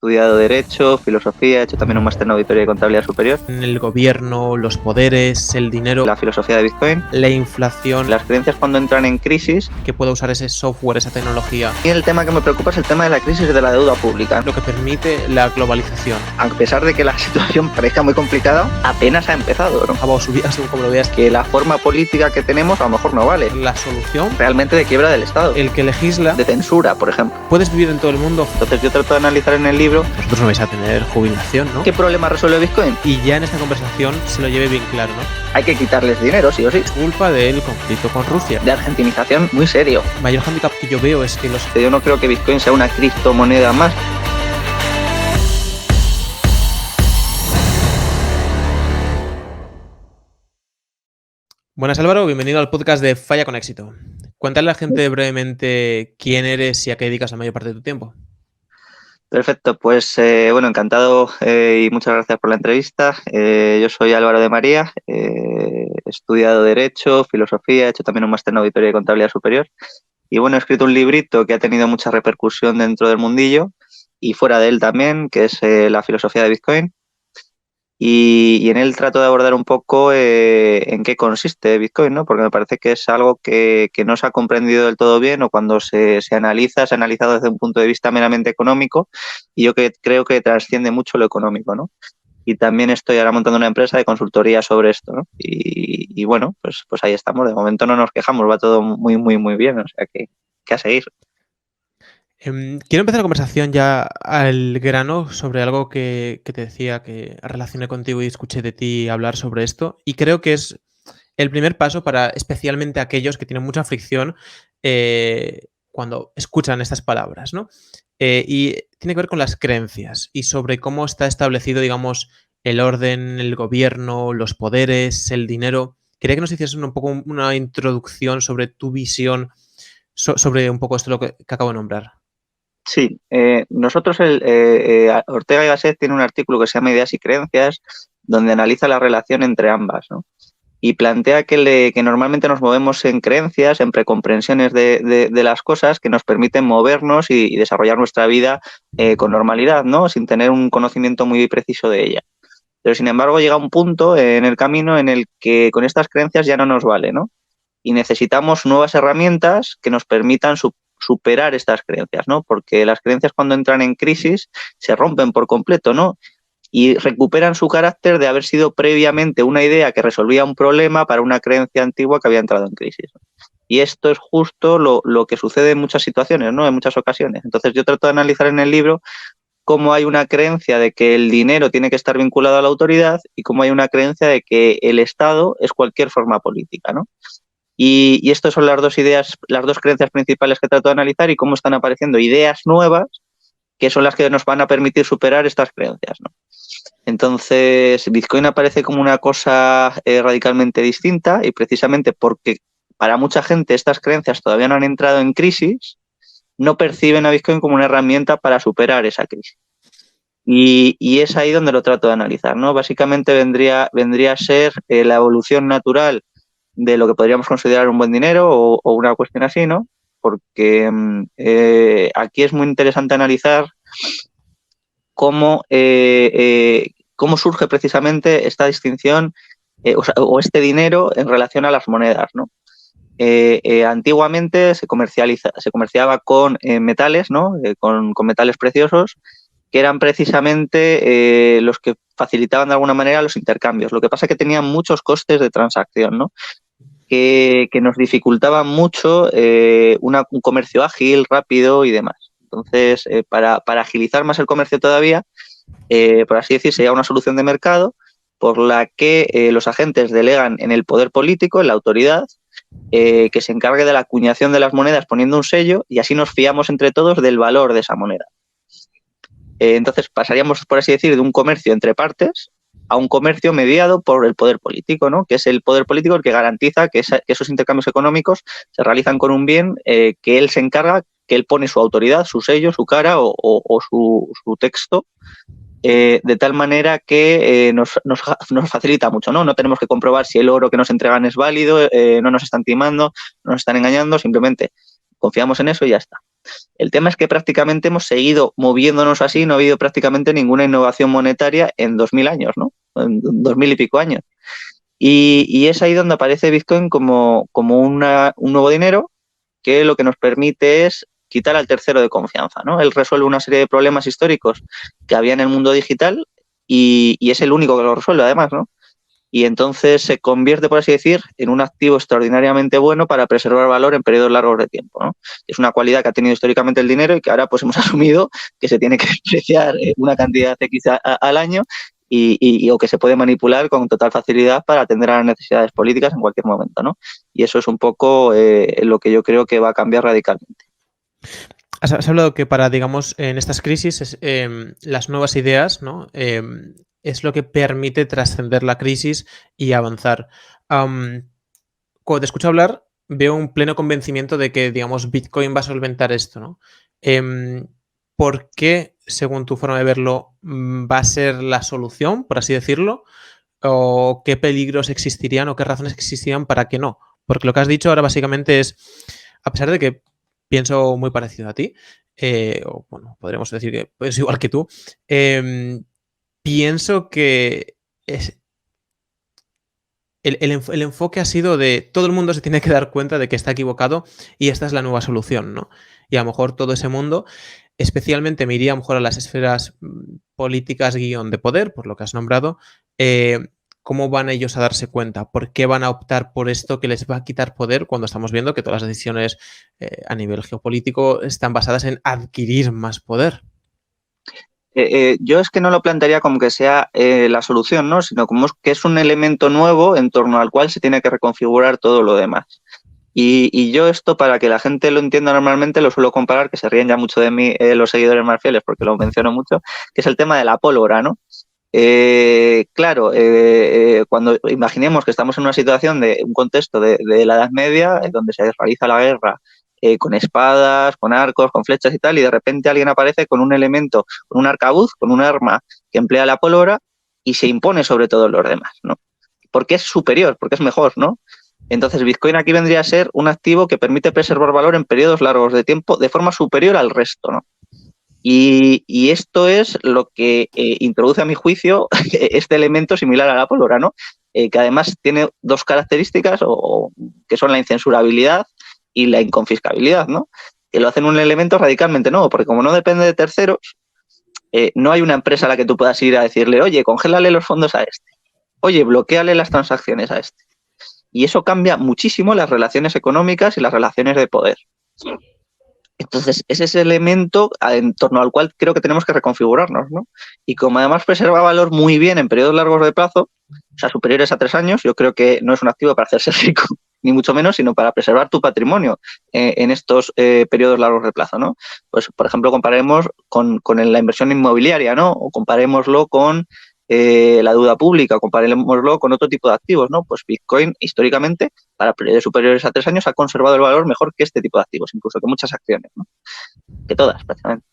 estudiado Derecho, Filosofía, he hecho también un máster en Auditoría y Contabilidad Superior. En el gobierno, los poderes, el dinero, La filosofía de Bitcoin, la inflación, las creencias cuando entran en crisis. que pueda usar ese software, esa tecnología. Y el tema que me preocupa es el tema de la crisis de la deuda pública. Lo que permite la globalización. A pesar de que la situación parezca muy complicada, apenas ha empezado, ¿no? O subías según como lo veas. Que la forma política que tenemos a lo mejor no vale. La solución, Realmente de quiebra del Estado. el que legisla, De censura, por ejemplo. puedes vivir en todo el mundo. Entonces yo trato de analizar en el libro Vosotros no vais a tener jubilación, ¿no? qué problema resuelve Bitcoin. Y ya en esta conversación se lo lleve bien claro, ¿no? Hay que quitarles dinero, sí o sí. Es culpa del conflicto con Rusia. De argentinización muy serio. El mayor hándicap que yo veo es que los... Yo no creo que Bitcoin sea una criptomoneda más. Buenas Álvaro, bienvenido al podcast de Falla con Éxito. Cuéntale a la gente brevemente quién eres y a qué dedicas la mayor parte de tu tiempo. Perfecto, pues bueno, encantado y muchas gracias por la entrevista. Yo soy Álvaro de María, he estudiado Derecho, Filosofía, he hecho también un máster en Auditoría y Contabilidad Superior. Y bueno, he escrito un librito que ha tenido mucha repercusión dentro del mundillo y fuera de él también, que es La filosofía de Bitcoin. Y en él trato de abordar un poco en qué consiste Bitcoin, ¿no? Porque me parece que es algo que no se ha comprendido del todo bien, o cuando se ha analizado desde un punto de vista meramente económico, y yo creo que trasciende mucho lo económico, ¿no? Y también estoy ahora montando una empresa de consultoría sobre esto, ¿no? Y bueno, pues ahí estamos. De momento no nos quejamos, va todo muy, muy, muy bien, o sea que a seguir. Quiero empezar la conversación ya al grano sobre algo que te decía que relacioné contigo y escuché de ti hablar sobre esto, y creo que es el primer paso para especialmente aquellos que tienen mucha fricción cuando escuchan estas palabras, ¿no? Y tiene que ver con las creencias y sobre cómo está establecido, digamos, el orden, el gobierno, los poderes, el dinero. Quería que nos hicieras un poco una introducción sobre tu visión sobre un poco esto lo que acabo de nombrar. Sí, nosotros, Ortega y Gasset tiene un artículo que se llama Ideas y Creencias, donde analiza la relación entre ambas, ¿no? Y plantea que normalmente nos movemos en creencias, en precomprensiones de las cosas que nos permiten movernos y desarrollar nuestra vida con normalidad, ¿no? Sin tener un conocimiento muy preciso de ella. Pero sin embargo llega un punto en el camino en el que con estas creencias ya no nos vale, ¿no? Y necesitamos nuevas herramientas que nos permitan superar estas creencias, ¿no? Porque las creencias cuando entran en crisis se rompen por completo, ¿no? Y recuperan su carácter de haber sido previamente una idea que resolvía un problema para una creencia antigua que había entrado en crisis. Y esto es justo lo que sucede en muchas situaciones, ¿no? En muchas ocasiones. Entonces yo trato de analizar en el libro cómo hay una creencia de que el dinero tiene que estar vinculado a la autoridad y cómo hay una creencia de que el Estado es cualquier forma política, ¿no? Y estas son las dos creencias principales que trato de analizar y cómo están apareciendo ideas nuevas que son las que nos van a permitir superar estas creencias, ¿no? Entonces, Bitcoin aparece como una cosa radicalmente distinta y precisamente porque para mucha gente estas creencias todavía no han entrado en crisis, no perciben a Bitcoin como una herramienta para superar esa crisis. Y es ahí donde lo trato de analizar, ¿no? Básicamente vendría a ser la evolución natural de lo que podríamos considerar un buen dinero o una cuestión así, ¿no? Porque aquí es muy interesante analizar cómo surge precisamente esta distinción o este dinero en relación a las monedas, ¿no? Antiguamente se comerciaba con metales, ¿no? Con metales preciosos, que eran precisamente los que facilitaban de alguna manera los intercambios. Lo que pasa es que tenían muchos costes de transacción, ¿no? Que nos dificultaban mucho un comercio ágil, rápido y demás. Entonces, para agilizar más el comercio todavía, por así decir, sería una solución de mercado por la que los agentes delegan en el poder político, en la autoridad, que se encargue de la acuñación de las monedas poniendo un sello y así nos fiamos entre todos del valor de esa moneda. Entonces pasaríamos, por así decir, de un comercio entre partes a un comercio mediado por el poder político, ¿no? Que es el poder político el que garantiza que esos intercambios económicos se realizan con un bien que él se encarga, que él pone su autoridad, su sello, su cara o su texto, de tal manera que nos facilita mucho, ¿no? No tenemos que comprobar si el oro que nos entregan es válido, no nos están timando, no nos están engañando, simplemente confiamos en eso y ya está. El tema es que prácticamente hemos seguido moviéndonos así, no ha habido prácticamente ninguna innovación monetaria en 2000 años, ¿no? En 2000 y pico años. Y es ahí donde aparece Bitcoin como un nuevo dinero que lo que nos permite es quitar al tercero de confianza, ¿no? Él resuelve una serie de problemas históricos que había en el mundo digital y es el único que lo resuelve, además, ¿no? Y entonces se convierte, por así decir, en un activo extraordinariamente bueno para preservar valor en periodos largos de tiempo, ¿no? Es una cualidad que ha tenido históricamente el dinero y que ahora pues hemos asumido que se tiene que despreciar una cantidad X al año o que se puede manipular con total facilidad para atender a las necesidades políticas en cualquier momento, ¿no? Y eso es un poco lo que yo creo que va a cambiar radicalmente. Has hablado que para, digamos, en estas crisis, las nuevas ideas, ¿no? Es lo que permite trascender la crisis y avanzar. Cuando te escucho hablar, veo un pleno convencimiento de que, digamos, Bitcoin va a solventar esto, ¿no? ¿Por qué, según tu forma de verlo, va a ser la solución, por así decirlo? ¿O qué peligros existirían o qué razones existirían para que no? Porque lo que has dicho ahora básicamente es, a pesar de que pienso muy parecido a ti, o bueno, podríamos decir que es igual que tú, pienso que el enfoque ha sido de todo el mundo se tiene que dar cuenta de que está equivocado y esta es la nueva solución, ¿no? Y a lo mejor todo ese mundo, especialmente me iría a lo mejor a las esferas políticas guión de poder, por lo que has nombrado, ¿cómo van ellos a darse cuenta? ¿Por qué van a optar por esto que les va a quitar poder cuando estamos viendo que todas las decisiones a nivel geopolítico están basadas en adquirir más poder? Yo es que no lo plantearía como que sea la solución, ¿no? Sino como que es un elemento nuevo en torno al cual se tiene que reconfigurar todo lo demás. Y yo esto, para que la gente lo entienda normalmente, lo suelo comparar, que se ríen ya mucho de mí los seguidores más fieles porque lo menciono mucho, que es el tema de la pólvora, ¿no? Claro, cuando imaginemos que estamos en una situación de un contexto de la Edad Media, donde se realiza la guerra con espadas, con arcos, con flechas y tal, y de repente alguien aparece con un elemento, con un arcabuz, con un arma que emplea la pólvora y se impone sobre todos los demás, ¿no? Porque es superior, porque es mejor, ¿no? Entonces, Bitcoin aquí vendría a ser un activo que permite preservar valor en periodos largos de tiempo de forma superior al resto, ¿no? Y esto es lo que introduce, a mi juicio, este elemento similar a la pólvora, ¿no? Que además tiene dos características, que son la incensurabilidad y la inconfiscabilidad, ¿no? Que lo hacen un elemento radicalmente nuevo, porque como no depende de terceros, no hay una empresa a la que tú puedas ir a decirle, oye, congélale los fondos a este, oye, bloquéale las transacciones a este. Y eso cambia muchísimo las relaciones económicas y las relaciones de poder. Entonces, ese es el elemento en torno al cual creo que tenemos que reconfigurarnos, ¿no? Y como además preserva valor muy bien en periodos largos de plazo, o sea, superiores a 3 años, yo creo que no es un activo para hacerse rico, ni mucho menos, sino para preservar tu patrimonio en estos periodos largos de plazo, ¿no? Pues, por ejemplo, comparemos con la inversión inmobiliaria, ¿no? O comparémoslo con la deuda pública, comparémoslo con otro tipo de activos, ¿no? Pues Bitcoin, históricamente, para periodos superiores a 3 años, ha conservado el valor mejor que este tipo de activos, incluso que muchas acciones, ¿no? Que todas, prácticamente.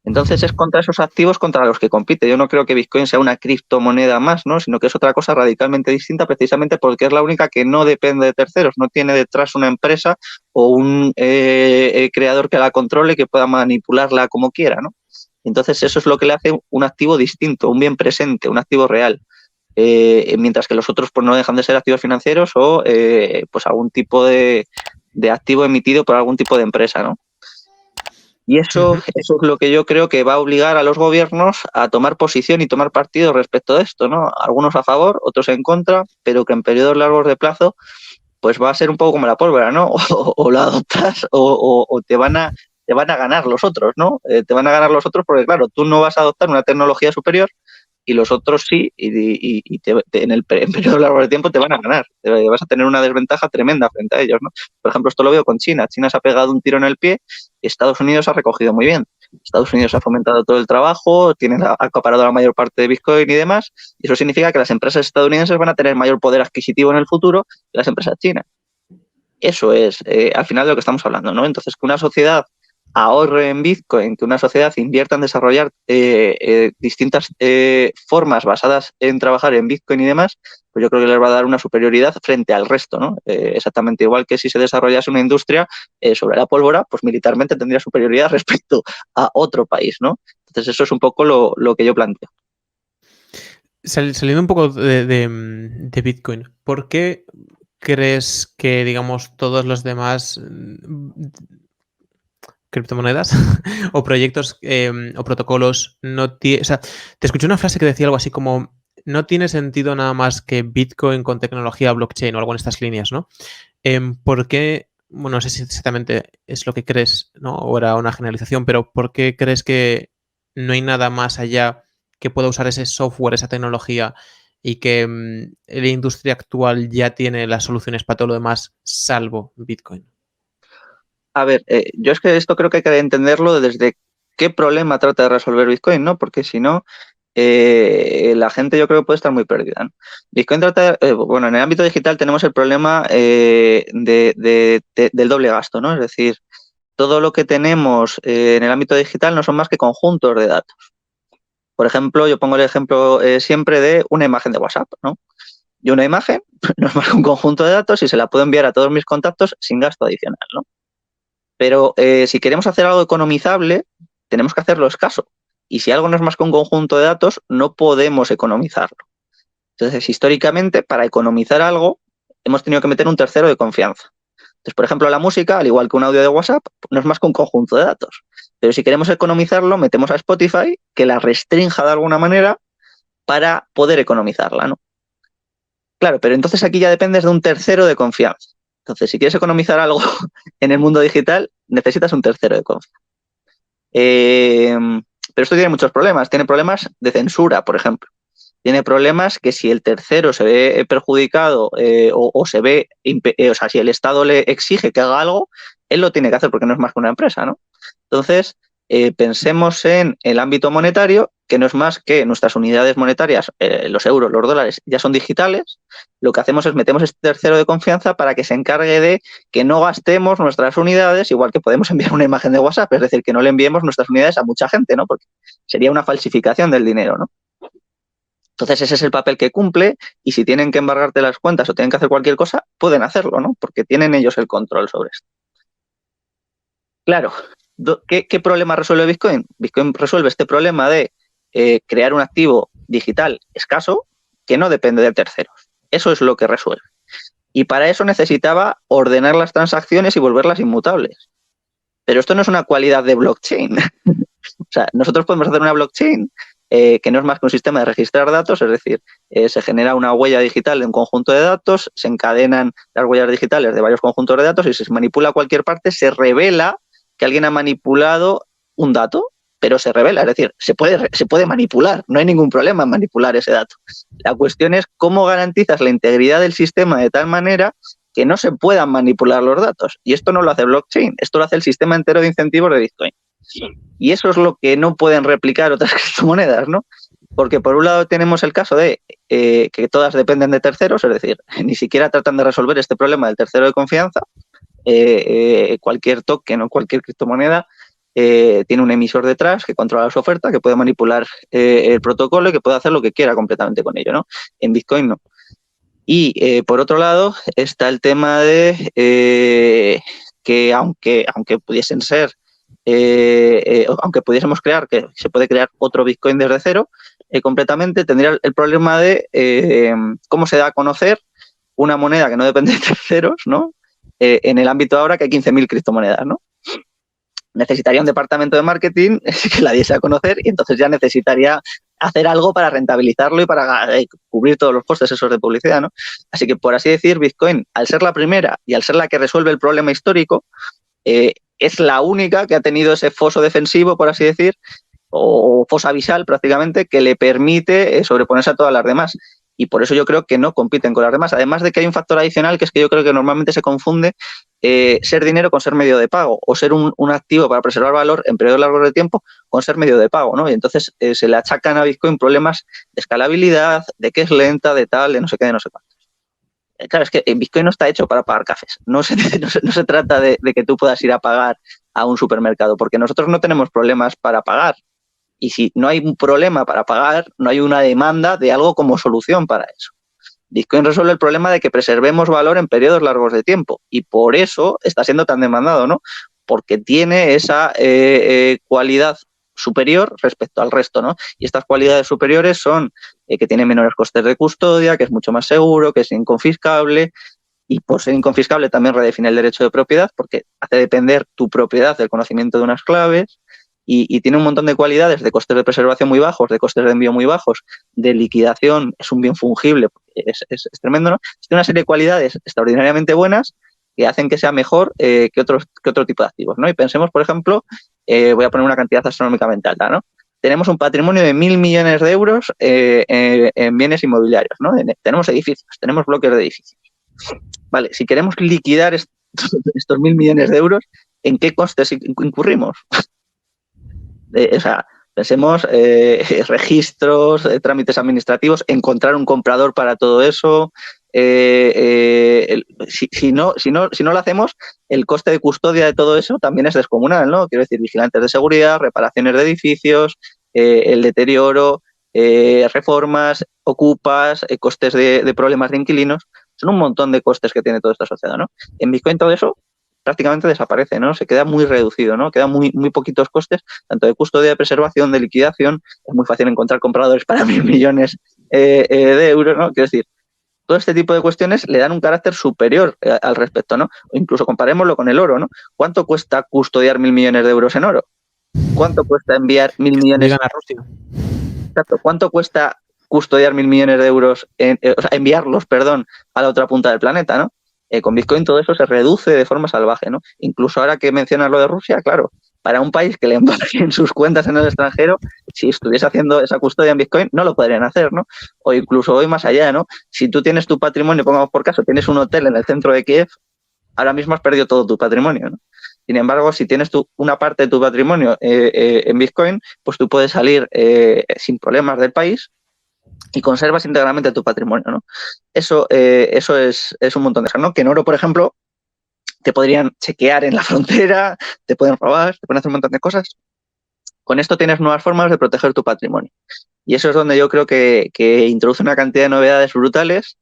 Entonces es contra esos activos contra los que compite. Yo no creo que Bitcoin sea una criptomoneda más, ¿no? Sino que es otra cosa radicalmente distinta, precisamente porque es la única que no depende de terceros, no tiene detrás una empresa o un creador que la controle, que pueda manipularla como quiera, ¿no? Entonces eso es lo que le hace un activo distinto, un bien presente, un activo real. Mientras que los otros pues no dejan de ser activos financieros o pues algún tipo de activo emitido por algún tipo de empresa, ¿no? Y eso es lo que yo creo que va a obligar a los gobiernos a tomar posición y tomar partido respecto de esto, ¿no? Algunos a favor, otros en contra, pero que en periodos largos de plazo pues va a ser un poco como la pólvora, ¿no? O lo adoptas o te van a ganar los otros, ¿no? Te van a ganar los otros porque, claro, tú no vas a adoptar una tecnología superior y los otros sí, y en periodo largo de tiempo te van a ganar. Vas a tener una desventaja tremenda frente a ellos, ¿no? Por ejemplo, esto lo veo con China. China se ha pegado un tiro en el pie y Estados Unidos ha recogido muy bien. Estados Unidos ha fomentado todo el trabajo, ha acaparado la mayor parte de Bitcoin y demás, y eso significa que las empresas estadounidenses van a tener mayor poder adquisitivo en el futuro que las empresas chinas. Eso es, al final, de lo que estamos hablando, ¿no? Entonces, que una sociedad ahorre en Bitcoin, que una sociedad invierta en desarrollar distintas formas basadas en trabajar en Bitcoin y demás, pues yo creo que les va a dar una superioridad frente al resto, ¿no? Exactamente igual que si se desarrollase una industria sobre la pólvora, pues militarmente tendría superioridad respecto a otro país, ¿no? Entonces eso es un poco lo que yo planteo. Saliendo un poco de Bitcoin, ¿por qué crees que, digamos, todos los demás criptomonedas o proyectos o protocolos no tienen... O sea, te escuché una frase que decía algo así como, no tiene sentido nada más que Bitcoin con tecnología blockchain o algo en estas líneas, ¿no? ¿Por qué? Bueno, no sé si exactamente es lo que crees, ¿no? O era una generalización, pero ¿por qué crees que no hay nada más allá que pueda usar ese software, esa tecnología y que la industria actual ya tiene las soluciones para todo lo demás, salvo Bitcoin? A ver, yo es que esto creo que hay que entenderlo desde qué problema trata de resolver Bitcoin, ¿no? Porque si no, la gente yo creo que puede estar muy perdida, ¿no? Bitcoin trata, bueno, en el ámbito digital tenemos el problema del doble gasto, ¿no? Es decir, todo lo que tenemos en el ámbito digital no son más que conjuntos de datos. Por ejemplo, yo pongo el ejemplo siempre de una imagen de WhatsApp, ¿no? Y una imagen no es más que un conjunto de datos y se la puedo enviar a todos mis contactos sin gasto adicional, ¿no? Pero si queremos hacer algo economizable, tenemos que hacerlo escaso. Y si algo no es más que un conjunto de datos, no podemos economizarlo. Entonces, históricamente, para economizar algo, hemos tenido que meter un tercero de confianza. Entonces, por ejemplo, la música, al igual que un audio de WhatsApp, no es más que un conjunto de datos. Pero si queremos economizarlo, metemos a Spotify, que la restrinja de alguna manera para poder economizarla, ¿no? Claro, pero entonces aquí ya dependes de un tercero de confianza. Entonces, si quieres economizar algo en el mundo digital, necesitas un tercero de confianza. Eh, pero esto tiene muchos problemas. Tiene problemas de censura, por ejemplo. Tiene problemas que si el tercero se ve perjudicado o se ve, o sea, si el Estado le exige que haga algo, él lo tiene que hacer porque no es más que una empresa, ¿no? Entonces, pensemos en el ámbito monetario, que no es más que nuestras unidades monetarias, los euros, los dólares, ya son digitales. Lo que hacemos es metemos este tercero de confianza para que se encargue de que no gastemos nuestras unidades, igual que podemos enviar una imagen de WhatsApp, es decir, que no le enviemos nuestras unidades a mucha gente, ¿no? Porque sería una falsificación del dinero, ¿no? Entonces ese es el papel que cumple y si tienen que embargarte las cuentas o tienen que hacer cualquier cosa, pueden hacerlo, ¿no? Porque tienen ellos el control sobre esto. Claro, ¿qué problema resuelve Bitcoin? Bitcoin resuelve este problema de crear un activo digital escaso que no depende de terceros. Eso es lo que resuelve. Y para eso necesitaba ordenar las transacciones y volverlas inmutables. Pero esto no es una cualidad de blockchain. O sea, nosotros podemos hacer una blockchain que no es más que un sistema de registrar datos, es decir, se genera una huella digital de un conjunto de datos, se encadenan las huellas digitales de varios conjuntos de datos y si se manipula cualquier parte, se revela que alguien ha manipulado un dato, pero se revela, es decir, se puede manipular, no hay ningún problema en manipular ese dato. La cuestión es cómo garantizas la integridad del sistema de tal manera que no se puedan manipular los datos. Y esto no lo hace blockchain, esto lo hace el sistema entero de incentivos de Bitcoin. Y eso es lo que no pueden replicar otras criptomonedas, ¿no? Porque por un lado tenemos el caso de que todas dependen de terceros, es decir, ni siquiera tratan de resolver este problema del tercero de confianza. Cualquier token o cualquier criptomoneda tiene un emisor detrás que controla su oferta, que puede manipular el protocolo y que puede hacer lo que quiera completamente con ello, ¿no? En Bitcoin no. Y por otro lado está el tema de que aunque pudiesen ser, aunque pudiésemos crear, que se puede crear otro Bitcoin desde cero, completamente tendría el problema de cómo se da a conocer una moneda que no depende de terceros, ¿no? En el ámbito ahora que hay 15.000 criptomonedas, ¿no? Necesitaría un departamento de marketing que la diese a conocer y entonces ya necesitaría hacer algo para rentabilizarlo y para cubrir todos los costes esos de publicidad, ¿no? Así que, por así decir, Bitcoin, al ser la primera y al ser la que resuelve el problema histórico, es la única que ha tenido ese foso defensivo, por así decir, o fosa abisal prácticamente, que le permite sobreponerse a todas las demás. Y por eso yo creo que no compiten con las demás. Además de que hay un factor adicional, que es que yo creo que normalmente se confunde ser dinero con ser medio de pago, o ser un activo para preservar valor en periodos largos de tiempo con ser medio de pago, ¿no? Y entonces se le achacan a Bitcoin problemas de escalabilidad, de que es lenta, de tal, de no sé qué, de no sé cuánto. Claro, es que Bitcoin no está hecho para pagar cafés. No se trata de que tú puedas ir a pagar a un supermercado, porque nosotros no tenemos problemas para pagar. Y si no hay un problema para pagar, no hay una demanda de algo como solución para eso. Bitcoin resuelve el problema de que preservemos valor en periodos largos de tiempo y por eso está siendo tan demandado, ¿no? Porque tiene esa cualidad superior respecto al resto, ¿no? Y estas cualidades superiores son que tiene menores costes de custodia, que es mucho más seguro, que es inconfiscable y por ser inconfiscable también redefine el derecho de propiedad porque hace depender tu propiedad del conocimiento de unas claves y tiene un montón de cualidades de costes de preservación muy bajos, de costes de envío muy bajos, de liquidación, es un bien fungible, es tremendo, ¿no? Tiene una serie de cualidades extraordinariamente buenas que hacen que sea mejor que otro tipo de activos, ¿no? Y pensemos, por ejemplo, voy a poner una cantidad astronómicamente alta, ¿no? Tenemos un patrimonio de 1.000 millones de euros en bienes inmobiliarios, ¿no? Tenemos edificios, tenemos bloques de edificios. Vale, si queremos liquidar estos 1.000 millones de euros, ¿en qué costes incurrimos? O sea, pensemos registros, trámites administrativos, encontrar un comprador para todo eso. Si no lo hacemos, el coste de custodia de todo eso también es descomunal, ¿no? Quiero decir, vigilantes de seguridad, reparaciones de edificios, el deterioro, reformas, ocupas, costes de problemas de inquilinos. Son un montón de costes que tiene toda esta sociedad, ¿no? En Bitcoin todo eso prácticamente desaparece, ¿no? Se queda muy reducido, ¿no? Quedan muy poquitos costes, tanto de custodia, de preservación, de liquidación. Es muy fácil encontrar compradores para 1.000 millones de euros, ¿no? Quiero decir, todo este tipo de cuestiones le dan un carácter superior al respecto, ¿no? O incluso comparémoslo con el oro, ¿no? ¿Cuánto cuesta custodiar 1.000 millones de euros en oro? ¿Cuánto cuesta enviar 1.000 millones? Digan a Rusia. Exacto. ¿Cuánto cuesta custodiar 1.000 millones de euros, o sea, enviarlos, perdón, a la otra punta del planeta, ¿no? Con Bitcoin todo eso se reduce de forma salvaje, ¿no? Incluso ahora que mencionas lo de Rusia, claro, para un país que le embarguen sus cuentas en el extranjero, si estuviese haciendo esa custodia en Bitcoin, no lo podrían hacer, ¿no? O incluso hoy más allá, ¿no? Si tú tienes tu patrimonio, pongamos por caso, tienes un hotel en el centro de Kiev, ahora mismo has perdido todo tu patrimonio, ¿no? Sin embargo, si tienes una parte de tu patrimonio en Bitcoin, pues tú puedes salir sin problemas del país y conservas íntegramente tu patrimonio, ¿no? Eso es un montón de cosas, ¿no? Que en oro, por ejemplo, te podrían chequear en la frontera, te pueden robar, te pueden hacer un montón de cosas. Con esto tienes nuevas formas de proteger tu patrimonio. Y eso es donde yo creo que introduce una cantidad de novedades brutales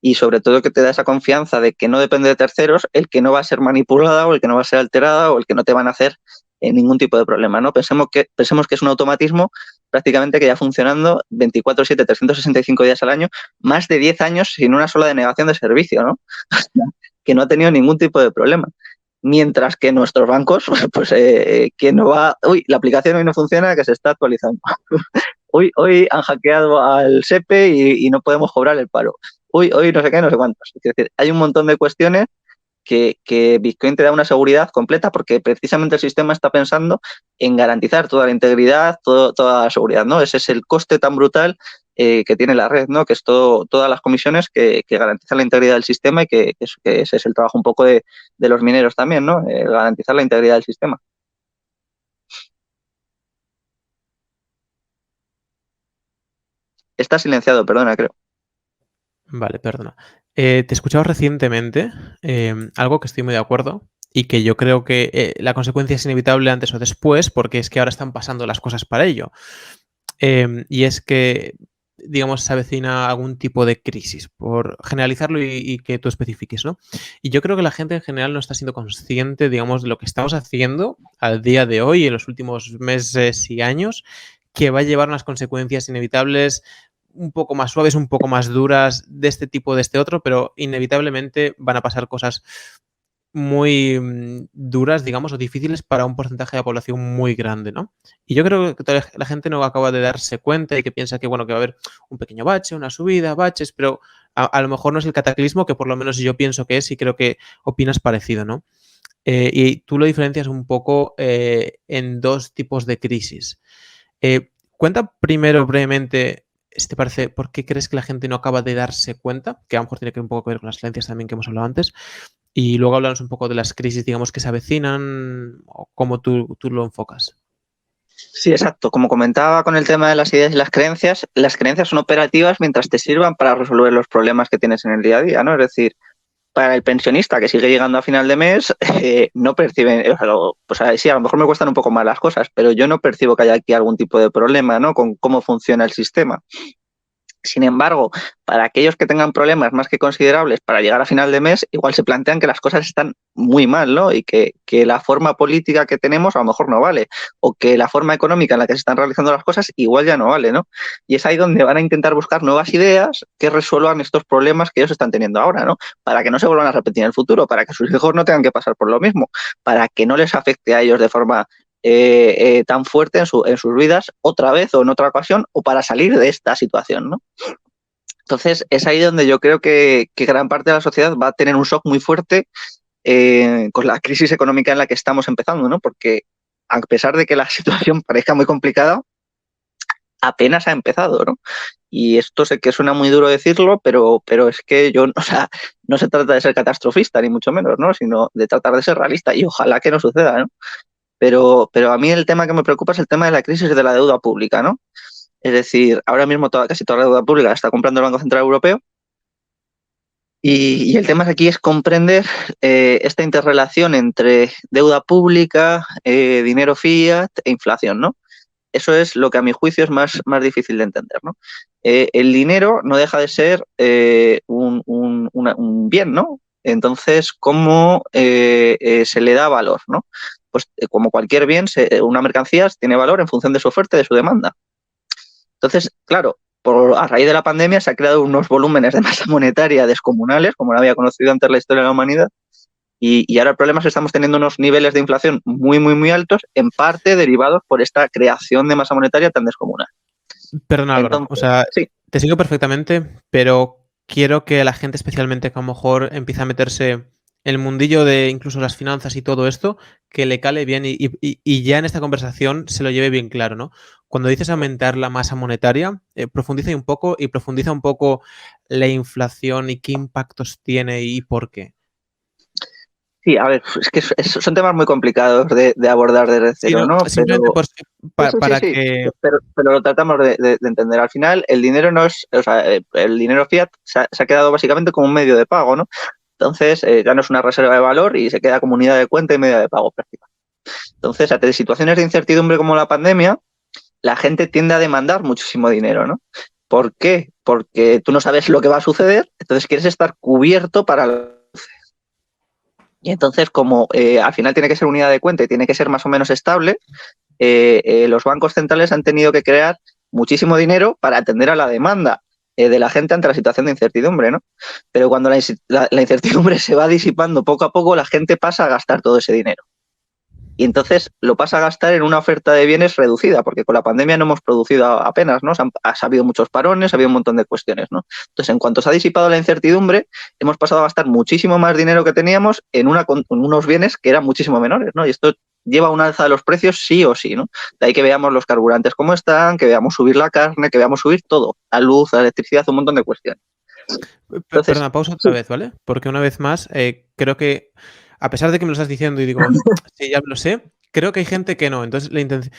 y sobre todo que te da esa confianza de que no depende de terceros el que no va a ser manipulada o el que no va a ser alterada o el que no te van a hacer ningún tipo de problema, ¿no? Pensemos que es un automatismo prácticamente que ya funcionando 24/7, 365 días al año, más de 10 años sin una sola denegación de servicio, ¿no? Que no ha tenido ningún tipo de problema. Mientras que nuestros bancos, pues que no va, uy, la aplicación hoy no funciona, que se está actualizando. Hoy han hackeado al SEPE y no podemos cobrar el paro. Hoy no sé qué, no sé cuántos. Es decir, hay un montón de cuestiones que Bitcoin te da una seguridad completa porque precisamente el sistema está pensando en garantizar toda la integridad, toda la seguridad, ¿no? Ese es el coste tan brutal que tiene la red, ¿no? Que es todas las comisiones que garantizan la integridad del sistema y que ese es el trabajo un poco de los mineros también, ¿no? Garantizar la integridad del sistema. Está silenciado, perdona, creo. Vale, perdona. Te he escuchado recientemente algo que estoy muy de acuerdo y que yo creo que la consecuencia es inevitable antes o después porque es que ahora están pasando las cosas para ello. Y es que, digamos, se avecina algún tipo de crisis, por generalizarlo y que tú especifiques, ¿no? Y yo creo que la gente en general no está siendo consciente, digamos, de lo que estamos haciendo al día de hoy, en los últimos meses y años, que va a llevar unas consecuencias inevitables un poco más suaves, un poco más duras de este tipo, de este otro, pero inevitablemente van a pasar cosas muy duras, digamos, o difíciles para un porcentaje de la población muy grande, ¿no? Y yo creo que toda la gente no acaba de darse cuenta y que piensa que, bueno, que va a haber un pequeño bache, una subida, baches, pero a lo mejor no es el cataclismo que por lo menos yo pienso que es y creo que opinas parecido, ¿no? Y tú lo diferencias un poco en dos tipos de crisis. Cuenta primero brevemente, si te parece, por qué crees que la gente no acaba de darse cuenta, que a lo mejor tiene que un poco que ver con las creencias también que hemos hablado antes, y luego hablamos un poco de las crisis, digamos, que se avecinan o cómo tú lo enfocas. Sí, exacto. Como comentaba con el tema de las ideas y las creencias son operativas mientras te sirvan para resolver los problemas que tienes en el día a día, ¿no? Es decir, para el pensionista que sigue llegando a final de mes, no perciben, o sea, pues sí, a lo mejor me cuestan un poco más las cosas, pero yo no percibo que haya aquí algún tipo de problema, ¿no? Con cómo funciona el sistema. Sin embargo, para aquellos que tengan problemas más que considerables para llegar a final de mes, igual se plantean que las cosas están muy mal, ¿no? Y que la forma política que tenemos a lo mejor no vale, o que la forma económica en la que se están realizando las cosas igual ya no vale, ¿no? Y es ahí donde van a intentar buscar nuevas ideas que resuelvan estos problemas que ellos están teniendo ahora, ¿no? Para que no se vuelvan a repetir en el futuro, para que sus hijos no tengan que pasar por lo mismo, para que no les afecte a ellos de forma tan fuerte en sus vidas otra vez o en otra ocasión, o para salir de esta situación, ¿no? Entonces, es ahí donde yo creo que gran parte de la sociedad va a tener un shock muy fuerte con la crisis económica en la que estamos empezando, ¿no? Porque a pesar de que la situación parezca muy complicada, apenas ha empezado, ¿no? Y esto sé que suena muy duro decirlo, pero es que yo, o sea, no se trata de ser catastrofista, ni mucho menos, ¿no? Sino de tratar de ser realista, y ojalá que no suceda, ¿no? Pero a mí el tema que me preocupa es el tema de la crisis de la deuda pública, ¿no? Es decir, ahora mismo casi toda la deuda pública la está comprando el Banco Central Europeo y el tema aquí es comprender esta interrelación entre deuda pública, dinero fiat e inflación, ¿no? Eso es lo que a mi juicio es más difícil de entender, ¿no? El dinero no deja de ser un bien, ¿no? Entonces, ¿cómo se le da valor, ¿no? Pues como cualquier bien, una mercancía tiene valor en función de su oferta y de su demanda. Entonces, claro, a raíz de la pandemia se han creado unos volúmenes de masa monetaria descomunales, como no había conocido antes la historia de la humanidad, y ahora el problema es que estamos teniendo unos niveles de inflación muy altos, en parte derivados por esta creación de masa monetaria tan descomunal. Perdona, Álvaro, o Entonces, sea, sí. te sigo perfectamente, pero quiero que la gente, especialmente que a lo mejor empieza a meterse en el mundillo de incluso las finanzas y todo esto, que le cale bien y ya en esta conversación se lo lleve bien claro, ¿no? Cuando dices aumentar la masa monetaria, profundiza un poco la inflación y qué impactos tiene y por qué. Sí, a ver, es que son temas muy complicados de abordar desde Sí, cero, no, ¿no? simplemente Pero para sí, que... pero lo tratamos de entender. Al final, el dinero no es, o sea, el dinero fiat se ha quedado básicamente como un medio de pago, ¿no? Entonces, ya no es una reserva de valor y se queda como unidad de cuenta y medio de pago prácticamente. Entonces, ante situaciones de incertidumbre como la pandemia, la gente tiende a demandar muchísimo dinero, ¿no? ¿Por qué? Porque tú no sabes lo que va a suceder, entonces quieres estar cubierto para... Y entonces, como al final tiene que ser unidad de cuenta y tiene que ser más o menos estable, los bancos centrales han tenido que crear muchísimo dinero para atender a la demanda de la gente ante la situación de incertidumbre, ¿no? Pero cuando la incertidumbre se va disipando poco a poco, la gente pasa a gastar todo ese dinero. Y entonces lo pasa a gastar en una oferta de bienes reducida, porque con la pandemia no hemos producido apenas, ¿no? Ha habido muchos parones, ha habido un montón de cuestiones, ¿no? Entonces, en cuanto se ha disipado la incertidumbre, hemos pasado a gastar muchísimo más dinero que teníamos en unos bienes que eran muchísimo menores, ¿no? Y esto lleva a un alza de los precios sí o sí, ¿no? De ahí que veamos los carburantes como están, que veamos subir la carne, que veamos subir todo, la luz, la electricidad, un montón de cuestiones. Entonces, Perdona, pausa otra sí. vez, ¿vale? Porque una vez más, creo que, a pesar de que me lo estás diciendo y digo, sí, ya lo sé, creo que hay gente que no. Entonces, la intención.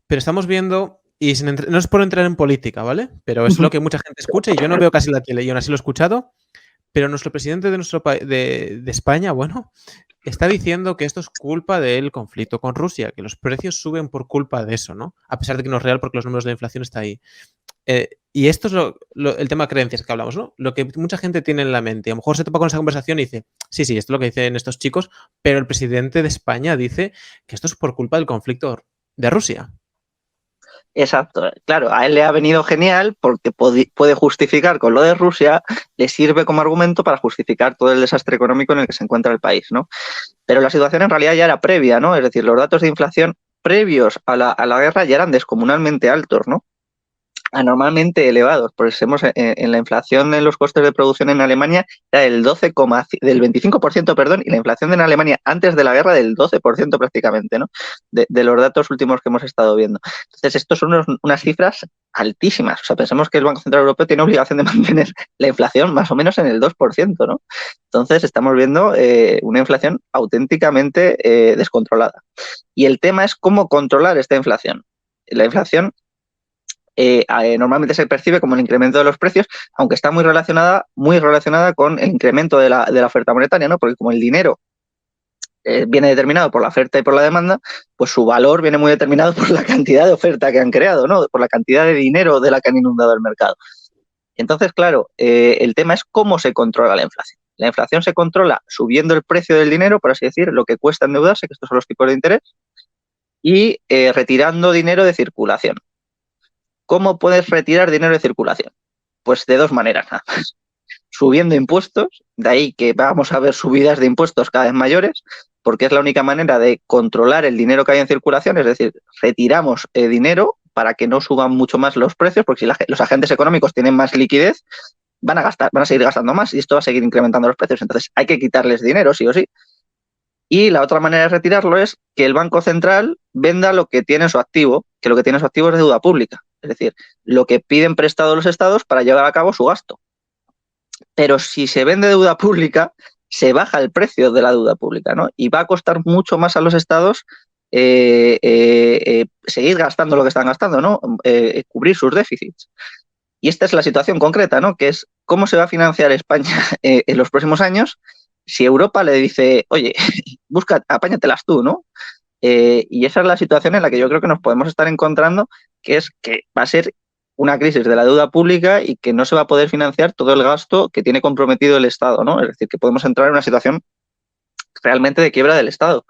Pero estamos viendo, y no es por entrar en política, ¿vale? Pero es lo que mucha gente escucha y yo no veo casi la tele y aún así lo he escuchado. Pero nuestro presidente de nuestro de España, bueno, está diciendo que esto es culpa del conflicto con Rusia, que los precios suben por culpa de eso, ¿no? A pesar de que no es real porque los números de la inflación está ahí. Y esto es el tema de creencias que hablamos, ¿no? Lo que mucha gente tiene en la mente. A lo mejor se topa con esa conversación y dice, sí, esto es lo que dicen estos chicos, pero el presidente de España dice que esto es por culpa del conflicto de Rusia. Exacto, claro, a él le ha venido genial porque puede justificar con lo de Rusia, le sirve como argumento para justificar todo el desastre económico en el que se encuentra el país, ¿no? Pero la situación en realidad ya era previa, ¿no? Es decir, los datos de inflación previos a la guerra ya eran descomunalmente altos, ¿no? Anormalmente elevados, pues en la inflación en los costes de producción en Alemania era del 25%, perdón, y la inflación en Alemania antes de la guerra del 12% prácticamente, ¿no? De los datos últimos que hemos estado viendo. Entonces, estos son unas cifras altísimas. O sea, pensemos que el Banco Central Europeo tiene obligación de mantener la inflación más o menos en el 2%, ¿no? Entonces, estamos viendo una inflación auténticamente descontrolada. Y el tema es cómo controlar esta inflación. La inflación normalmente se percibe como el incremento de los precios, aunque está muy relacionada con el incremento de la oferta monetaria, ¿no? Porque como el dinero viene determinado por la oferta y por la demanda, pues su valor viene muy determinado por la cantidad de oferta que han creado, ¿no? Por la cantidad de dinero de la que han inundado el mercado. Entonces, claro, el tema es cómo se controla la inflación. La inflación se controla subiendo el precio del dinero, por así decir, lo que cuesta endeudarse, que estos son los tipos de interés, y retirando dinero de circulación. ¿Cómo puedes retirar dinero de circulación? Pues de dos maneras nada más. Subiendo impuestos, de ahí que vamos a ver subidas de impuestos cada vez mayores, porque es la única manera de controlar el dinero que hay en circulación, es decir, retiramos dinero para que no suban mucho más los precios, porque si los agentes económicos tienen más liquidez, van a seguir gastando más y esto va a seguir incrementando los precios. Entonces hay que quitarles dinero, sí o sí. Y la otra manera de retirarlo es que el Banco Central venda lo que tiene en su activo, que lo que tiene en su activo es deuda pública, es decir, lo que piden prestado los estados para llevar a cabo su gasto. Pero si se vende deuda pública, se baja el precio de la deuda pública, ¿no? Y va a costar mucho más a los estados seguir gastando lo que están gastando, ¿no? Cubrir sus déficits. Y esta es la situación concreta, ¿no? Que es cómo se va a financiar España en los próximos años si Europa le dice, oye, apáñatelas tú, ¿no? Y esa es la situación en la que yo creo que nos podemos estar encontrando, que es que va a ser una crisis de la deuda pública y que no se va a poder financiar todo el gasto que tiene comprometido el Estado, ¿no? Es decir, que podemos entrar en una situación realmente de quiebra del Estado.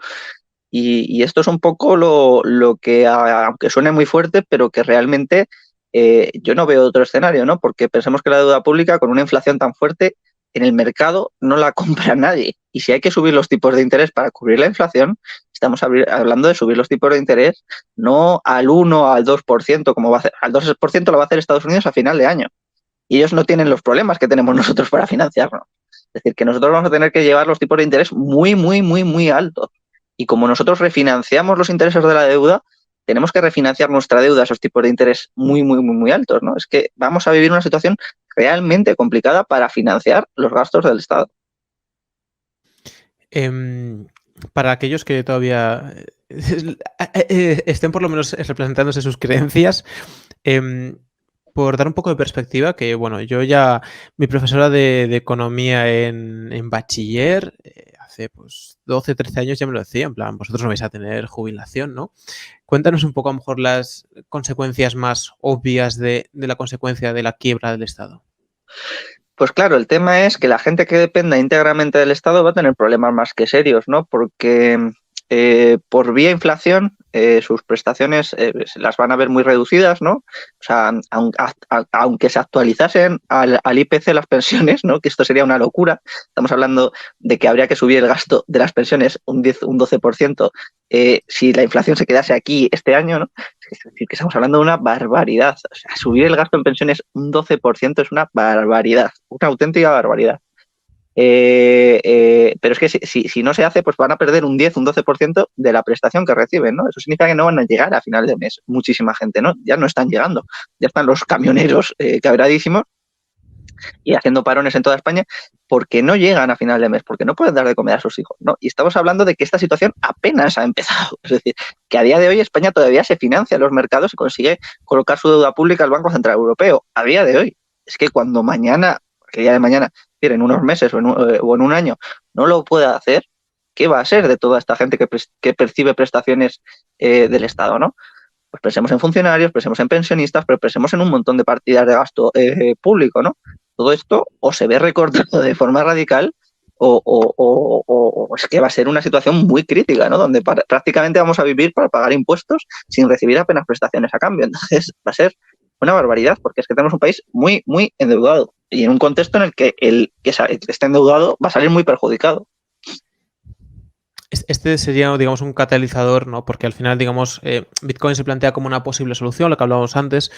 Y esto es un poco lo que, aunque suene muy fuerte, pero que realmente yo no veo otro escenario, ¿no? Porque pensemos que la deuda pública, con una inflación tan fuerte, en el mercado no la compra nadie. Y si hay que subir los tipos de interés para cubrir la inflación, estamos hablando de subir los tipos de interés no al 1 al 2%, como va a hacer. Al 2% lo va a hacer Estados Unidos a final de año. Y ellos no tienen los problemas que tenemos nosotros para financiarnos. Es decir, que nosotros vamos a tener que llevar los tipos de interés muy, muy, muy, muy altos. Y como nosotros refinanciamos los intereses de la deuda, tenemos que refinanciar nuestra deuda a esos tipos de interés muy, muy, muy, muy altos, ¿no? Es que vamos a vivir una situación realmente complicada para financiar los gastos del Estado. Para aquellos que todavía estén por lo menos representándose sus creencias, por dar un poco de perspectiva, que bueno, mi profesora de economía en bachiller, hace pues 12, 13 años ya me lo decía, en plan, vosotros no vais a tener jubilación, ¿no? Cuéntanos un poco a lo mejor las consecuencias más obvias de la consecuencia de la quiebra del Estado. Pues claro, el tema es que la gente que dependa íntegramente del Estado va a tener problemas más que serios, ¿no? Porque por vía inflación sus prestaciones se las van a ver muy reducidas, ¿no? O sea, aunque se actualizasen al IPC las pensiones, ¿no? Que esto sería una locura. Estamos hablando de que habría que subir el gasto de las pensiones un 12%, si la inflación se quedase aquí este año, ¿no? Es decir, que estamos hablando de una barbaridad. O sea, subir el gasto en pensiones un 12% es una barbaridad, una auténtica barbaridad. Pero es que si no se hace, pues van a perder un 10, un 12% de la prestación que reciben, ¿no? Eso significa que no van a llegar a final de mes muchísima gente, ¿no? Ya no están llegando. Ya están los camioneros cabradísimos y haciendo parones en toda España porque no llegan a final de mes, porque no pueden dar de comer a sus hijos, ¿no? Y estamos hablando de que esta situación apenas ha empezado. Es decir, que a día de hoy España todavía se financia en los mercados y consigue colocar su deuda pública al Banco Central Europeo. A día de hoy. Es que cuando mañana, el día de mañana, en unos meses o en un año, no lo pueda hacer, ¿qué va a ser de toda esta gente que percibe prestaciones del Estado, ¿no? Pues pensemos en funcionarios, pensemos en pensionistas, pero pensemos en un montón de partidas de gasto público, ¿no? Todo esto o se ve recortado de forma radical o es que va a ser una situación muy crítica, ¿no? Donde prácticamente vamos a vivir para pagar impuestos sin recibir apenas prestaciones a cambio. Entonces va a ser una barbaridad porque es que tenemos un país muy, muy endeudado y en un contexto en el que el que esté endeudado va a salir muy perjudicado. Este sería, digamos, un catalizador, ¿no? Porque al final, digamos, Bitcoin se plantea como una posible solución, lo que hablábamos antes,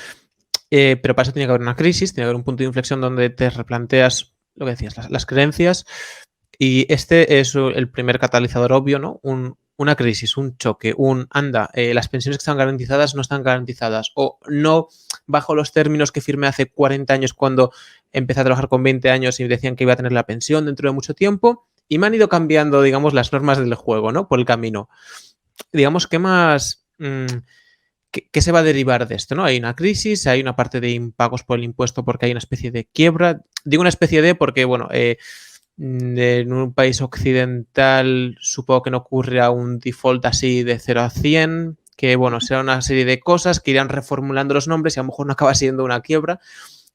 pero para eso tiene que haber una crisis, tiene que haber un punto de inflexión donde te replanteas lo que decías, las creencias, y este es el primer catalizador obvio, ¿no? Una crisis, un choque, las pensiones que están garantizadas no están garantizadas, o no bajo los términos que firmé hace 40 años cuando empecé a trabajar con 20 años y decían que iba a tener la pensión dentro de mucho tiempo, y me han ido cambiando, digamos, las normas del juego, ¿no? Por el camino. Digamos, ¿qué ¿qué se va a derivar de esto? ¿No? Hay una crisis, hay una parte de impagos por el impuesto porque hay una especie de quiebra. Digo una especie de porque, bueno, en un país occidental supongo que no ocurre un default así de 0 a 100, que, bueno, será una serie de cosas que irán reformulando los nombres y a lo mejor no acaba siendo una quiebra.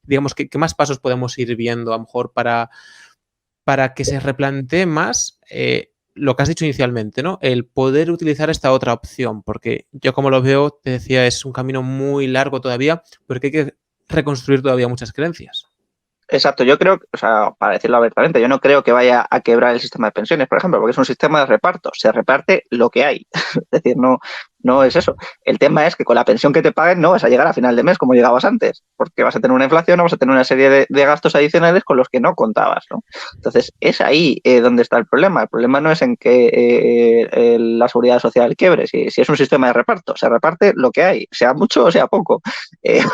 Digamos, ¿qué más pasos podemos ir viendo a lo mejor para que se replantee más lo que has dicho inicialmente, ¿no? El poder utilizar esta otra opción, porque yo como lo veo, te decía, es un camino muy largo todavía, porque hay que reconstruir todavía muchas creencias. Exacto, yo creo, o sea, para decirlo abiertamente, yo no creo que vaya a quebrar el sistema de pensiones, por ejemplo, porque es un sistema de reparto, se reparte lo que hay. Es decir, no es eso. El tema es que con la pensión que te paguen no vas a llegar a final de mes como llegabas antes, porque vas a tener una inflación o vas a tener una serie de gastos adicionales con los que no contabas, ¿no? Entonces, es ahí donde está el problema. El problema no es en que la seguridad social quiebre, si es un sistema de reparto, se reparte lo que hay, sea mucho o sea poco.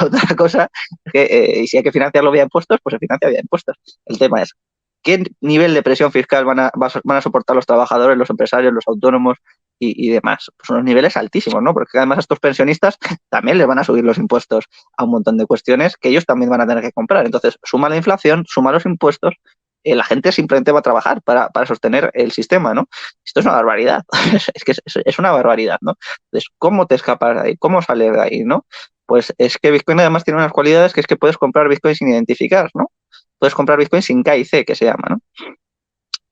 Otra cosa y si hay que financiarlo vía impuestos, pues se financia vía impuestos. El tema es, ¿qué nivel de presión fiscal van a soportar los trabajadores, los empresarios, los autónomos y demás? Pues unos niveles altísimos, ¿no? Porque además a estos pensionistas también les van a subir los impuestos a un montón de cuestiones que ellos también van a tener que comprar. Entonces, suma la inflación, suma los impuestos, la gente simplemente va a trabajar para sostener el sistema, ¿no? Esto es una barbaridad, es que es una barbaridad, ¿no? Entonces, ¿cómo te escapas de ahí? ¿Cómo sales de ahí, no? Pues es que Bitcoin además tiene unas cualidades que es que puedes comprar Bitcoin sin identificar, ¿no? Puedes comprar Bitcoin sin KIC, que se llama, ¿no?